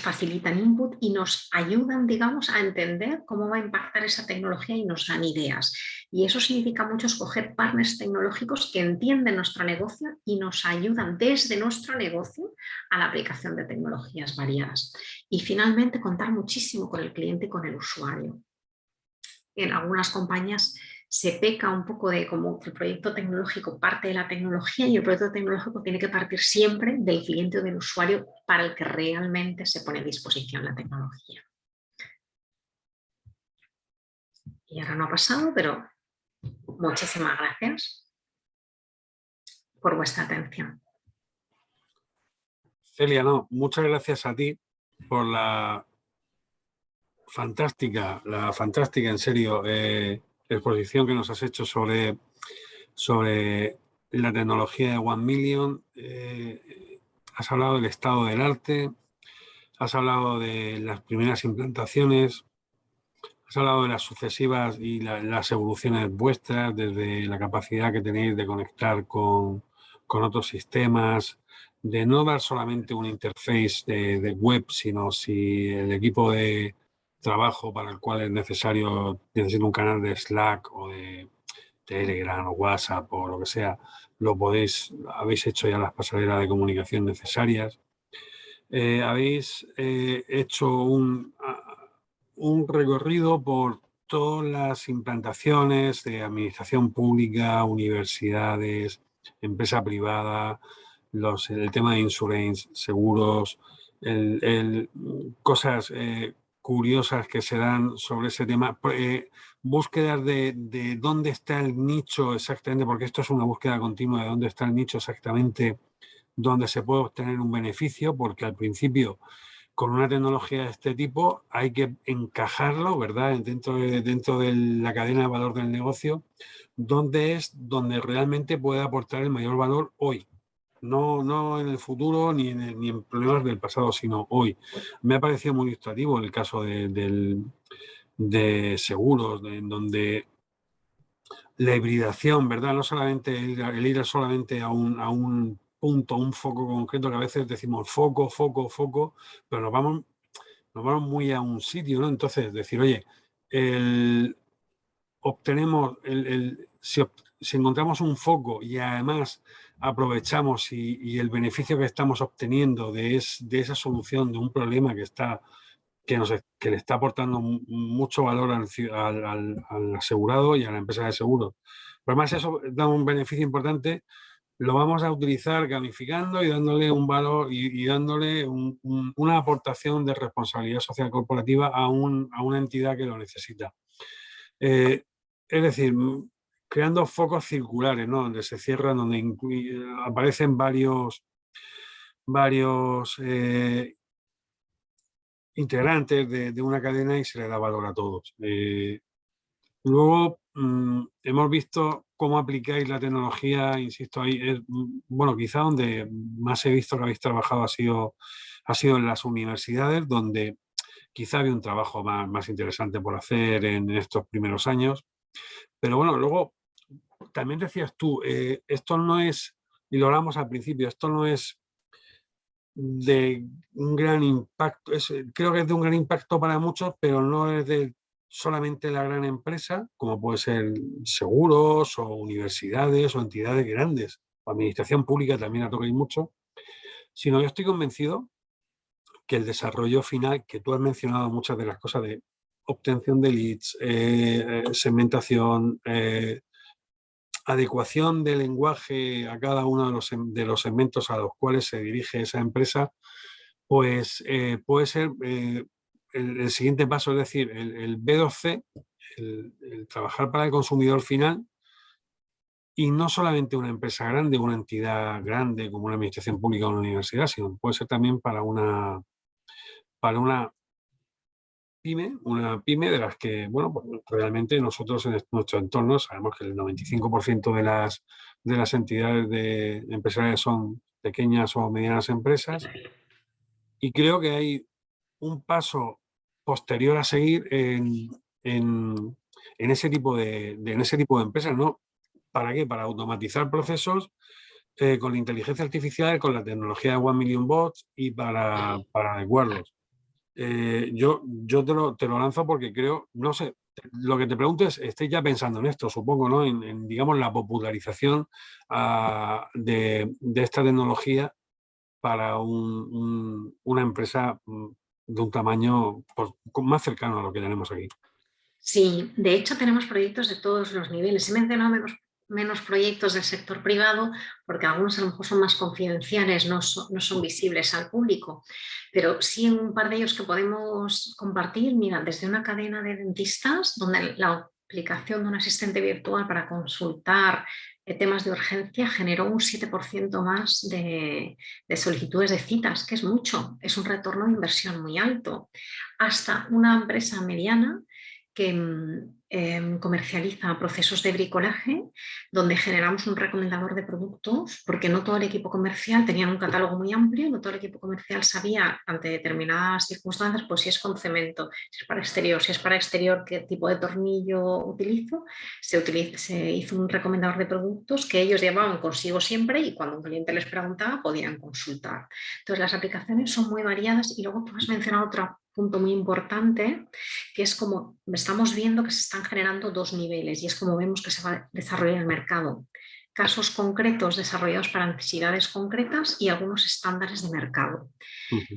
facilitan input y nos ayudan, digamos, a entender cómo va a impactar esa tecnología y nos dan ideas. Y eso significa mucho escoger partners tecnológicos que entienden nuestro negocio y nos ayudan desde nuestro negocio a la aplicación de tecnologías variadas. Y finalmente, contar muchísimo con el cliente y con el usuario. En algunas compañías se peca un poco de como que el proyecto tecnológico parte de la tecnología y el proyecto tecnológico tiene que partir siempre del cliente o del usuario para el que realmente se pone a disposición la tecnología. Y ahora no ha pasado, pero muchísimas gracias por vuestra atención. Celia, no, muchas gracias a ti por la fantástica, en serio, exposición que nos has hecho sobre la tecnología de One Million. Has hablado del estado del arte, has hablado de las primeras implantaciones, has hablado de las sucesivas y las evoluciones vuestras, desde la capacidad que tenéis de conectar con otros sistemas, de no dar solamente una interface de web, sino si el equipo de trabajo para el cual es necesario, necesita un canal de Slack o de Telegram o WhatsApp o lo que sea, habéis hecho ya las pasarelas de comunicación necesarias. Habéis hecho un recorrido por todas las implantaciones de administración pública, universidades, empresa privada, el tema de insurance, seguros, cosas curiosas que se dan sobre ese tema. Búsquedas de dónde está el nicho exactamente, porque esto es una búsqueda continua de dónde está el nicho exactamente donde se puede obtener un beneficio, porque al principio con una tecnología de este tipo hay que encajarlo, ¿verdad?, dentro de la cadena de valor del negocio, donde realmente puede aportar el mayor valor hoy. No en el futuro ni en problemas del pasado, sino hoy. Me ha parecido muy ilustrativo el caso de seguros, en donde la hibridación, ¿verdad? No solamente el ir solamente a un punto, un foco concreto, que a veces decimos foco, pero nos vamos muy a un sitio, ¿no? Entonces, decir, oye, obtenemos, si encontramos un foco y además aprovechamos y el beneficio que estamos obteniendo de esa solución de un problema que le está aportando mucho valor al asegurado y a la empresa de seguros. Pero además eso da un beneficio importante, lo vamos a utilizar gamificando y dándole un valor y dándole una aportación de responsabilidad social corporativa a una entidad que lo necesita. Es decir, creando focos circulares, ¿no?, donde se cierran, donde aparecen varios integrantes de una cadena y se le da valor a todos. Luego, hemos visto cómo aplicáis la tecnología, insisto, ahí bueno, quizá donde más he visto que habéis trabajado ha sido en las universidades, donde quizá había un trabajo más interesante por hacer en estos primeros años. Pero bueno, luego también decías tú, esto no es, y lo hablamos al principio, esto no es de un gran impacto, creo que es de un gran impacto para muchos, pero no es de solamente la gran empresa, como puede ser seguros o universidades o entidades grandes, o administración pública también la tocáis mucho, sino yo estoy convencido que el desarrollo final, que tú has mencionado muchas de las cosas de obtención de leads, segmentación, adecuación de lenguaje a cada uno de los segmentos a los cuales se dirige esa empresa, pues puede ser el siguiente paso, es decir, el B2C, el trabajar para el consumidor final, Y no solamente una empresa grande, una entidad grande como una administración pública o una universidad, sino puede ser también para una pyme de las que, bueno, pues realmente nosotros en nuestro entorno sabemos que el 95% de las entidades empresariales son pequeñas o medianas empresas, y creo que hay un paso posterior a seguir en, en ese tipo en ese tipo de empresas, ¿no? ¿Para qué? Para automatizar procesos con la inteligencia artificial, con la tecnología de 1 million bots y para adecuarlos. Yo te lo lanzo porque creo, no sé, lo que te pregunto es, estáis ya pensando en esto, supongo, ¿no? Digamos, la popularización de esta tecnología para una empresa de un tamaño pues, más cercano a lo que tenemos aquí. Sí, de hecho tenemos proyectos de todos los niveles. He mencionado menos proyectos del sector privado porque algunos a lo mejor son más confidenciales, no son visibles al público, pero sí un par de ellos que podemos compartir. Mira, desde una cadena de dentistas donde la aplicación de un asistente virtual para consultar temas de urgencia generó un 7% más de solicitudes de citas, que es mucho, es un retorno de inversión muy alto, hasta una empresa mediana que comercializa procesos de bricolaje, donde generamos un recomendador de productos, porque no todo el equipo comercial tenía un catálogo muy amplio, no todo el equipo comercial sabía ante determinadas circunstancias, pues si es con cemento, si es para exterior, qué tipo de tornillo utilizo. Se hizo un recomendador de productos que ellos llevaban consigo siempre y cuando un cliente les preguntaba podían consultar. Entonces las aplicaciones son muy variadas y luego tú has mencionado otro punto muy importante, que es como estamos viendo que se están generando dos niveles y es como vemos que se va a desarrollar el mercado. Casos concretos desarrollados para necesidades concretas y algunos estándares de mercado.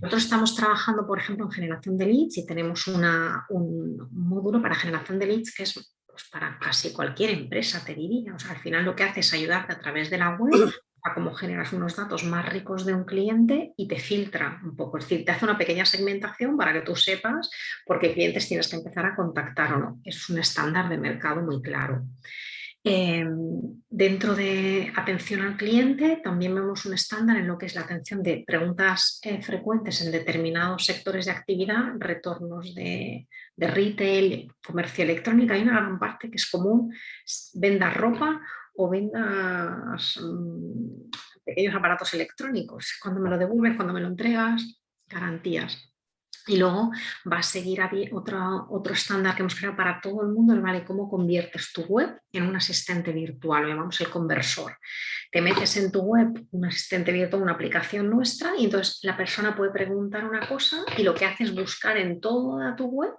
Nosotros estamos trabajando, por ejemplo, en generación de leads y tenemos un módulo para generación de leads que es pues, para casi cualquier empresa, te diría. O sea, al final lo que hace es ayudarte a través de la web a cómo generas unos datos más ricos de un cliente y te filtra un poco. Es decir, te hace una pequeña segmentación para que tú sepas por qué clientes tienes que empezar a contactar o no. Es un estándar de mercado muy claro. Dentro de atención al cliente también vemos un estándar en lo que es la atención de preguntas frecuentes en determinados sectores de actividad, retornos de retail, comercio electrónico. Hay una gran parte que es común, vendas ropa o vendas pequeños aparatos electrónicos. Cuando me lo devuelves, cuando me lo entregas, garantías. Y luego va a seguir otro estándar que hemos creado para todo el mundo, ¿vale? Cómo conviertes tu web en un asistente virtual, lo llamamos el conversor. Te metes en tu web un asistente virtual, una aplicación nuestra, y entonces la persona puede preguntar una cosa y lo que hace es buscar en toda tu web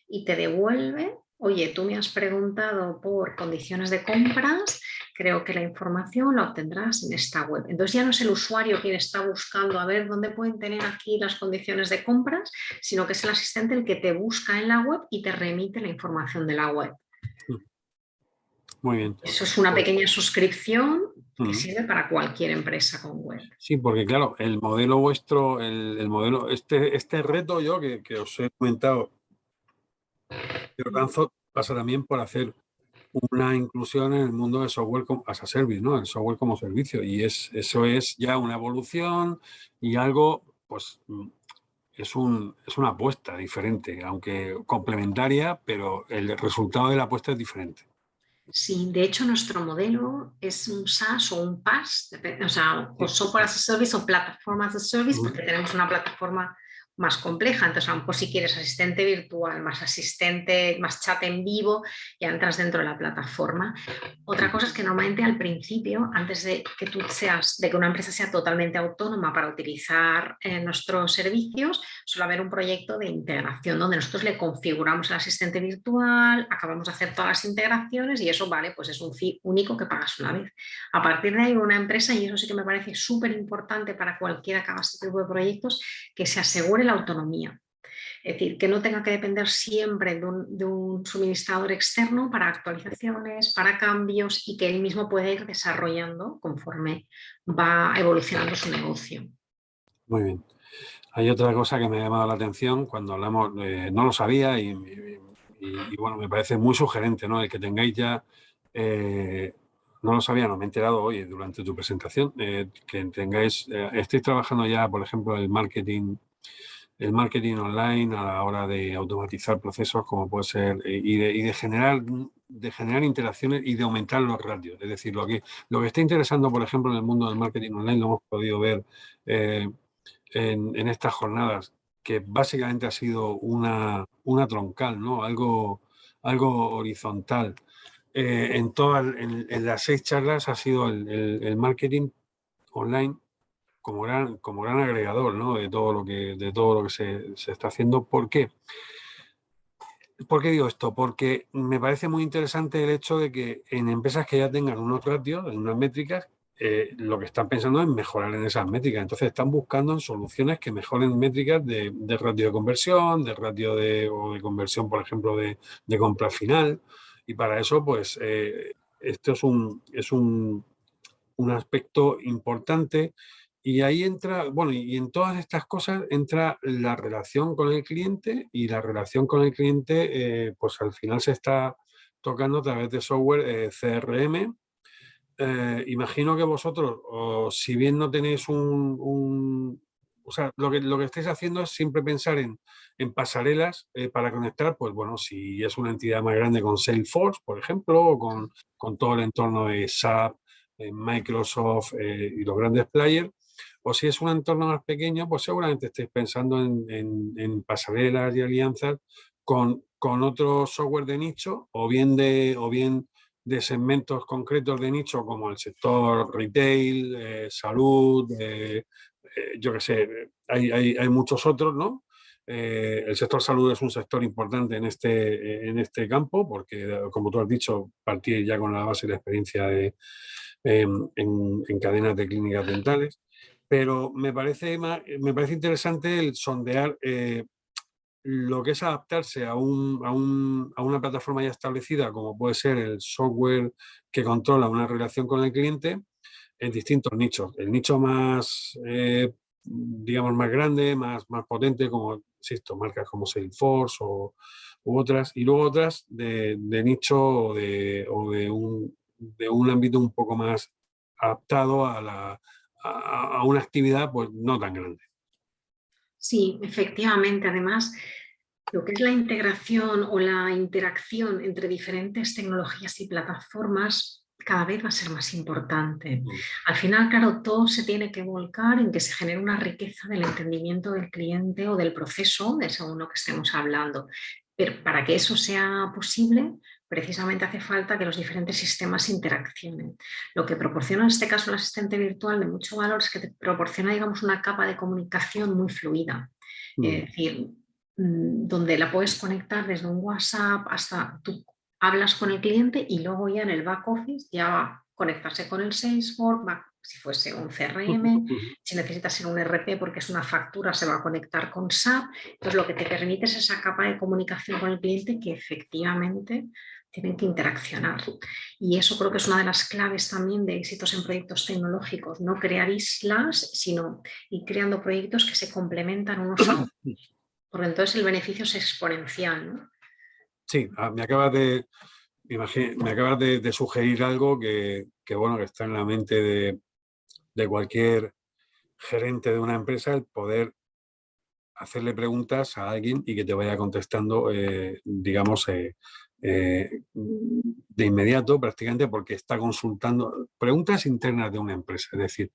y te devuelve, oye, tú me has preguntado por condiciones de compras, creo que la información la obtendrás en esta web. Entonces ya no es el usuario quien está buscando a ver dónde pueden tener aquí las condiciones de compras, sino que es el asistente el que te busca en la web y te remite la información de la web. Muy bien. Eso es una Pues, pequeña suscripción que sirve para cualquier empresa con web. sí, porque claro, el modelo vuestro, el modelo, este reto yo que os he comentado, yo lanzo, pasa también por hacer una inclusión en el mundo de software as a service, ¿no? El software como servicio. Y eso es ya una evolución y algo, pues, es una apuesta diferente, aunque complementaria, pero el resultado de la apuesta es diferente. Sí, de hecho nuestro modelo es un SaaS o un PaaS, o sea, o software as a service o plataforma as a service, porque tenemos una plataforma más compleja. Entonces, a lo mejor si quieres asistente virtual, más asistente, más chat en vivo, ya entras dentro de la plataforma. Otra cosa es que normalmente al principio, antes de que de que una empresa sea totalmente autónoma para utilizar nuestros servicios, suele haber un proyecto de integración donde nosotros le configuramos el asistente virtual, acabamos de hacer todas las integraciones y eso vale, pues es un fee único que pagas una vez. A partir de ahí una empresa, y eso sí que me parece súper importante para cualquiera que haga este tipo de proyectos, que se asegure la autonomía. Es decir, que no tenga que depender siempre de un suministrador externo para actualizaciones, para cambios y que él mismo pueda ir desarrollando conforme va evolucionando su negocio. Muy bien. Hay otra cosa que me ha llamado la atención cuando hablamos, no lo sabía y, bueno, me parece muy sugerente, ¿no? El que tengáis ya No lo sabía, no me he enterado hoy durante tu presentación, que tengáis, estéis trabajando ya, por ejemplo, el marketing online a la hora de automatizar procesos como puede ser y de generar interacciones y de aumentar los ratios. Es decir, lo que está interesando, por ejemplo, en el mundo del marketing online lo hemos podido ver eh, en estas jornadas, que básicamente ha sido una troncal, ¿no? Algo horizontal. En las 6 charlas ha sido el marketing online como gran agregador, ¿no? De todo lo que se está haciendo. ¿Por qué? ¿Por qué digo esto? Porque me parece muy interesante el hecho de que en empresas que ya tengan unos ratios, en unas métricas, lo que están pensando es mejorar en esas métricas. Entonces están buscando en soluciones que mejoren métricas de ratio de conversión, o de conversión, por ejemplo, de compra final. Y para eso, pues, esto un aspecto importante. Y ahí entra, bueno, y en todas estas cosas entra la relación con el cliente, y la relación con el cliente, pues al final se está tocando a través de software CRM. Imagino que vosotros, o si bien no tenéis o sea, lo que estáis haciendo es siempre pensar en pasarelas para conectar, pues bueno, si es una entidad más grande con Salesforce, por ejemplo, o con todo el entorno de SAP, Microsoft y los grandes players, o si es un entorno más pequeño, pues seguramente estéis pensando en pasarelas y alianzas con otro software de nicho, o bien de segmentos concretos de nicho como el sector retail, salud, yo qué sé, hay muchos otros, ¿no? El sector salud es un sector importante en este campo porque, como tú has dicho, partir ya con la base de la experiencia en cadenas de clínicas dentales. Pero me parece interesante el sondear lo que es adaptarse a una plataforma ya establecida, como puede ser el software que controla una relación con el cliente, en distintos nichos. El nicho más, digamos, más grande, más potente, como, insisto, marcas como Salesforce u otras, y luego otras de nicho de un ámbito un poco más adaptado a una actividad pues no tan grande. Sí, efectivamente. Además, lo que es la integración o la interacción entre diferentes tecnologías y plataformas cada vez va a ser más importante. Al final, claro, todo se tiene que volcar en que se genere una riqueza del entendimiento del cliente o del proceso, de según lo que estemos hablando. Pero para que eso sea posible, precisamente hace falta que los diferentes sistemas interaccionen. Lo que proporciona en este caso el asistente virtual de mucho valor es que te proporciona, digamos, una capa de comunicación muy fluida. Es decir, donde la puedes conectar desde un WhatsApp hasta tú hablas con el cliente y luego ya en el back office ya va a conectarse con el Salesforce, si fuese un CRM, si necesitas ser un RP porque es una factura se va a conectar con SAP. Entonces lo que te permite es esa capa de comunicación con el cliente que efectivamente tienen que interaccionar. Y eso creo que es una de las claves también de éxitos en proyectos tecnológicos, no crear islas, sino ir creando proyectos que se complementan unos a otros, porque entonces el beneficio es exponencial, ¿no? Sí, me acabas de sugerir algo bueno, que está en la mente de cualquier gerente de una empresa, el poder hacerle preguntas a alguien y que te vaya contestando, digamos, de inmediato, prácticamente, porque está consultando preguntas internas de una empresa. Es decir,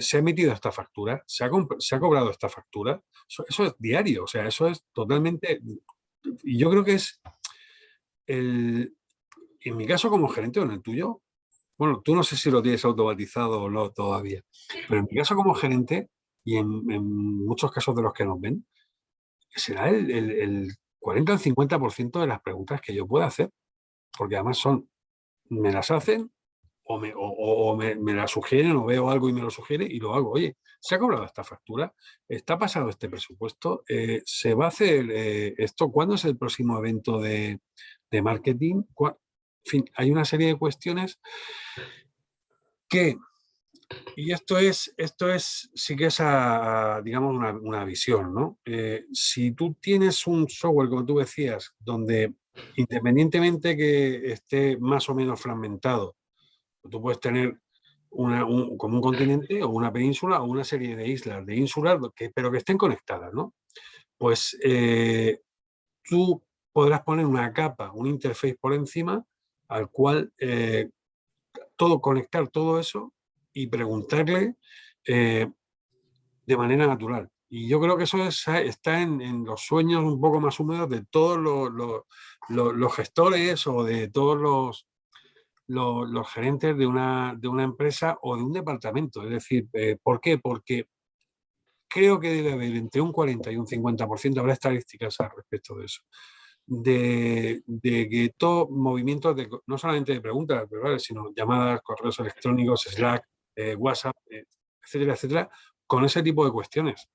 ¿se ha emitido esta factura? ¿Se ha cobrado esta factura? Eso es diario, o sea, eso es totalmente... Y yo creo que es el, en mi caso como gerente o en el tuyo, bueno, tú no sé si lo tienes automatizado o no todavía, pero en mi caso como gerente y en muchos casos de los que nos ven, será el 40 o el 50% de las preguntas que yo pueda hacer, porque además me las hacen me las sugieren o veo algo y me lo sugiere y lo hago. Oye, ¿se ha cobrado esta factura? ¿Está pasado este presupuesto? ¿Se va a hacer esto? ¿Cuándo es el próximo evento de marketing? En fin, hay una serie de cuestiones que, y sí que es, digamos, una visión, ¿no? Si tú tienes un software, como tú decías, donde independientemente que esté más o menos fragmentado, Tú puedes tener como un continente o una península o una serie de islas, de ínsulas, pero que estén conectadas, ¿no? Pues tú podrás poner una capa, un interface por encima al cual conectar todo eso y preguntarle de manera natural. Y yo creo que eso está en los sueños un poco más húmedos de todos los gestores o de todos los gerentes de una empresa o de un departamento. Es decir, ¿por qué? Porque creo que debe haber entre un 40 y un 50%, habrá estadísticas al respecto de eso, de que todo movimientos, no solamente de preguntas, ¿verdad?, sino llamadas, correos electrónicos, Slack, WhatsApp, etcétera, etcétera, con ese tipo de cuestiones.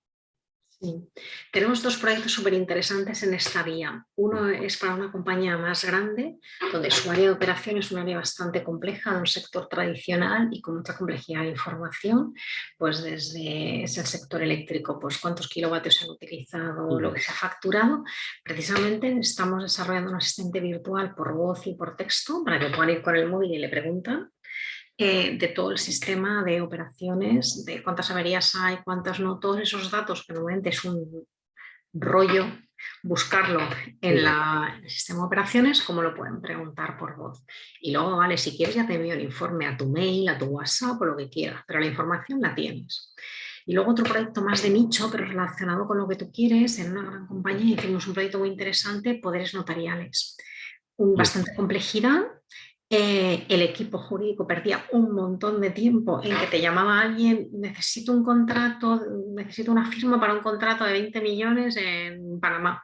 Sí. Tenemos dos proyectos súper interesantes en esta vía. Uno es para una compañía más grande, donde su área de operación es un área bastante compleja, de un sector tradicional y con mucha complejidad de información, pues desde es el sector eléctrico, pues cuántos kilovatios se han utilizado, lo que se ha facturado. Precisamente estamos desarrollando un asistente virtual por voz y por texto para que puedan ir con el móvil y le preguntan de todo el sistema de operaciones, de cuántas averías hay, cuántas no, todos esos datos que normalmente es un rollo buscarlo en el sistema de operaciones, como lo pueden preguntar por voz. Y luego, vale, si quieres ya te envío el informe a tu mail, a tu WhatsApp o lo que quieras, pero la información la tienes. Y luego otro proyecto más de nicho, pero relacionado con lo que tú quieres, en una gran compañía hicimos un proyecto muy interesante, poderes notariales. Bastante complejidad. El equipo jurídico perdía un montón de tiempo en que te llamaba alguien, necesito un contrato, necesito una firma para un contrato de 20 millones en Panamá.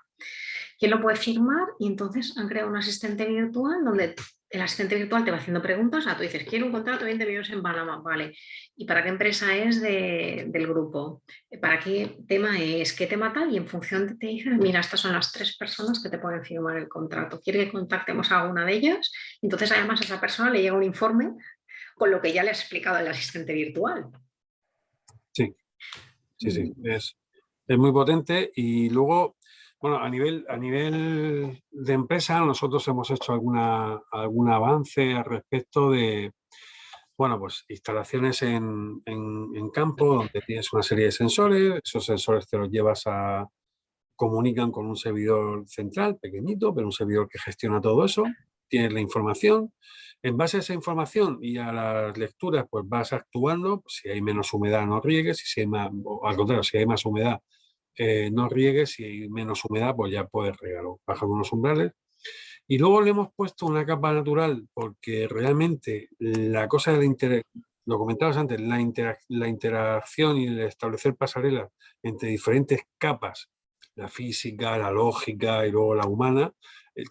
¿Quién lo puede firmar? Y entonces han creado un asistente virtual donde el asistente virtual te va haciendo preguntas. Tú dices, quiero un contrato de 20 millones en Panamá, vale. ¿Y para qué empresa es del grupo? ¿Para qué tema es? ¿Qué tema tal? Y en función te dicen, mira, estas son las 3 personas que te pueden firmar el contrato. ¿Quiere que contactemos a una de ellas? Entonces además a esa persona le llega un informe con lo que ya le ha explicado el asistente virtual. Sí, sí, sí. Es muy potente. Y luego, bueno, a nivel de empresa, nosotros hemos hecho algún avance al respecto de, bueno, pues instalaciones en campo donde tienes una serie de sensores. Esos sensores te los comunican con un servidor central, pequeñito, pero un servidor que gestiona todo eso. Tienes la información. En base a esa información y a las lecturas, pues vas actuando. Si hay menos humedad, no riegues. Si hay más, o al contrario, si hay más humedad, no riegues. Si hay menos humedad, pues ya puedes regar o bajar unos umbrales. Y luego le hemos puesto una capa natural porque realmente la cosa lo comentabas antes, la interacción y el establecer pasarelas entre diferentes capas, la física, la lógica y luego la humana,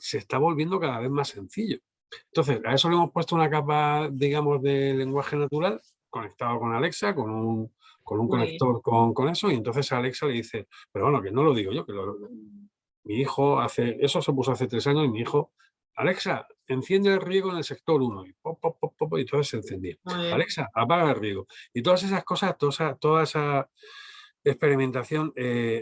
se está volviendo cada vez más sencillo. Entonces, a eso le hemos puesto una capa, digamos, de lenguaje natural conectado con Alexa, con un conector con eso, y entonces a Alexa le dice, pero bueno, que no lo digo yo, mi hijo eso se puso hace 3 años y mi hijo, Alexa, enciende el riego en el sector 1 y pop, pop, pop, pop, y entonces se encendía. Alexa, apaga el riego. Y todas esas cosas, toda esa experimentación,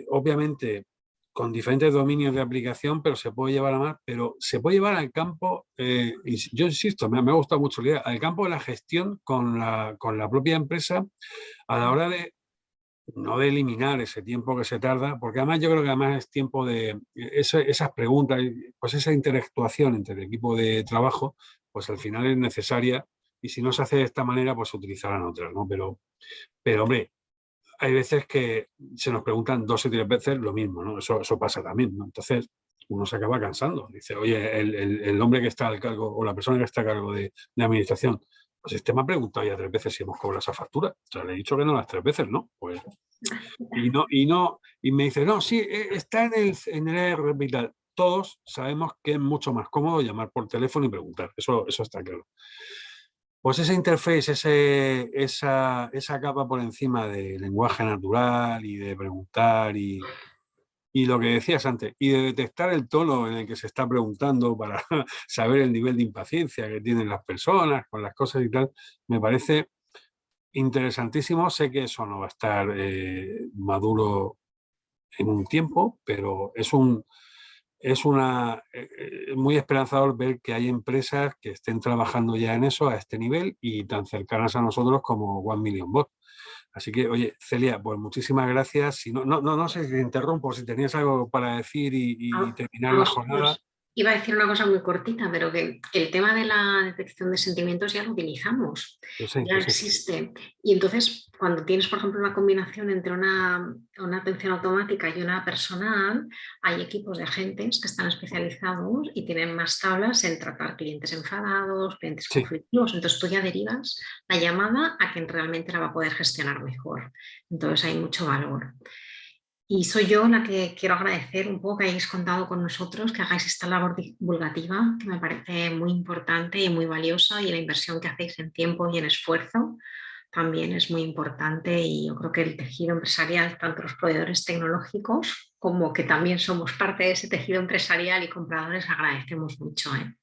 obviamente con diferentes dominios de aplicación, pero se puede llevar a más, pero se puede llevar al campo, y yo insisto, me ha gustado mucho la idea, al campo de la gestión con la propia empresa a la hora de no de eliminar ese tiempo que se tarda, porque además yo creo que además es tiempo de esas preguntas, pues esa interactuación entre el equipo de trabajo, pues al final es necesaria y si no se hace de esta manera, pues se utilizarán otras, ¿no? Pero hombre, hay veces que se nos preguntan 2 o 3 veces lo mismo, ¿no? Eso pasa también, ¿no? Entonces uno se acaba cansando. Dice, oye, el hombre que está al cargo o la persona que está a cargo de administración, pues este me ha preguntado ya 3 veces si hemos cobrado esa factura. O sea, le he dicho que no las 3 veces, ¿no? Pues y me dice, no, sí, está en el ERP y tal. Todos sabemos que es mucho más cómodo llamar por teléfono y preguntar, eso está claro. Pues ese interface, esa capa por encima de lenguaje natural y de preguntar y lo que decías antes, y de detectar el tono en el que se está preguntando para saber el nivel de impaciencia que tienen las personas con las cosas y tal, me parece interesantísimo. Sé que eso no va a estar maduro en un tiempo, pero es un es muy esperanzador ver que hay empresas que estén trabajando ya en eso a este nivel y tan cercanas a nosotros como One Million Bot. Así que, oye, Celia, pues muchísimas gracias. Si no sé si te interrumpo, si tenías algo para decir y terminar la Vamos, jornada. iba a decir una cosa muy cortita, pero que el tema de la detección de sentimientos ya lo utilizamos, ya Yo sé. existe. Y entonces, cuando tienes, por ejemplo, una combinación entre una atención automática y una personal, hay equipos de agentes que están especializados y tienen más tablas en tratar clientes enfadados, clientes Sí, conflictivos. Entonces, tú ya derivas la llamada a quien realmente la va a poder gestionar mejor. Entonces, hay mucho valor. Y soy yo la que quiero agradecer un poco que hayáis contado con nosotros, que hagáis esta labor divulgativa, que me parece muy importante y muy valiosa, y la inversión que hacéis en tiempo y en esfuerzo también es muy importante. Y yo creo que el tejido empresarial, tanto los proveedores tecnológicos como que también somos parte de ese tejido empresarial y compradores, agradecemos mucho, ¿eh?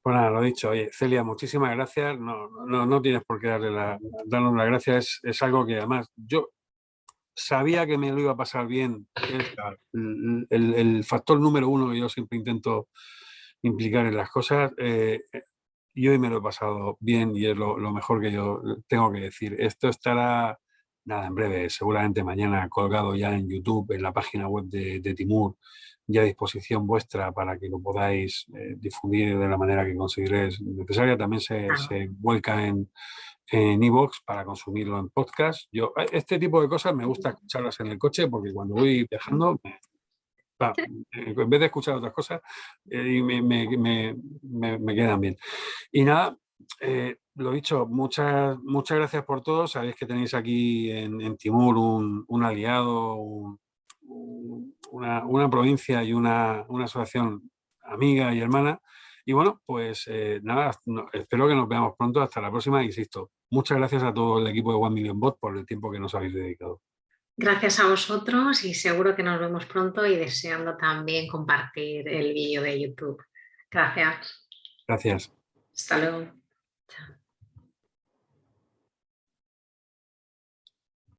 pues nada, lo dicho. Oye, Celia, muchísimas gracias. No tienes por qué darnos las gracias. Es algo que además yo sabía que me lo iba a pasar bien, que es el factor número uno que yo siempre intento implicar en las cosas. Y hoy me lo he pasado bien y es lo mejor que yo tengo que decir. Esto estará, nada, en breve, seguramente mañana colgado ya en YouTube, en la página web de Timur, ya a disposición vuestra para que lo podáis difundir de la manera que consideréis necesaria. También Claro. se vuelca en iVoox para consumirlo en podcast. Este tipo de cosas me gusta escucharlas en el coche porque cuando voy viajando, en vez de escuchar otras cosas, me quedan bien. Y nada, lo dicho, muchas gracias por todo. Sabéis que tenéis aquí en Timur un aliado, una provincia y una asociación amiga y hermana. Y bueno, pues nada, espero que nos veamos pronto. Hasta la próxima. Insisto, muchas gracias a todo el equipo de One Million Bot por el tiempo que nos habéis dedicado. Gracias a vosotros y seguro que nos vemos pronto y deseando también compartir el vídeo de YouTube. Gracias. Gracias. Hasta luego. Chao.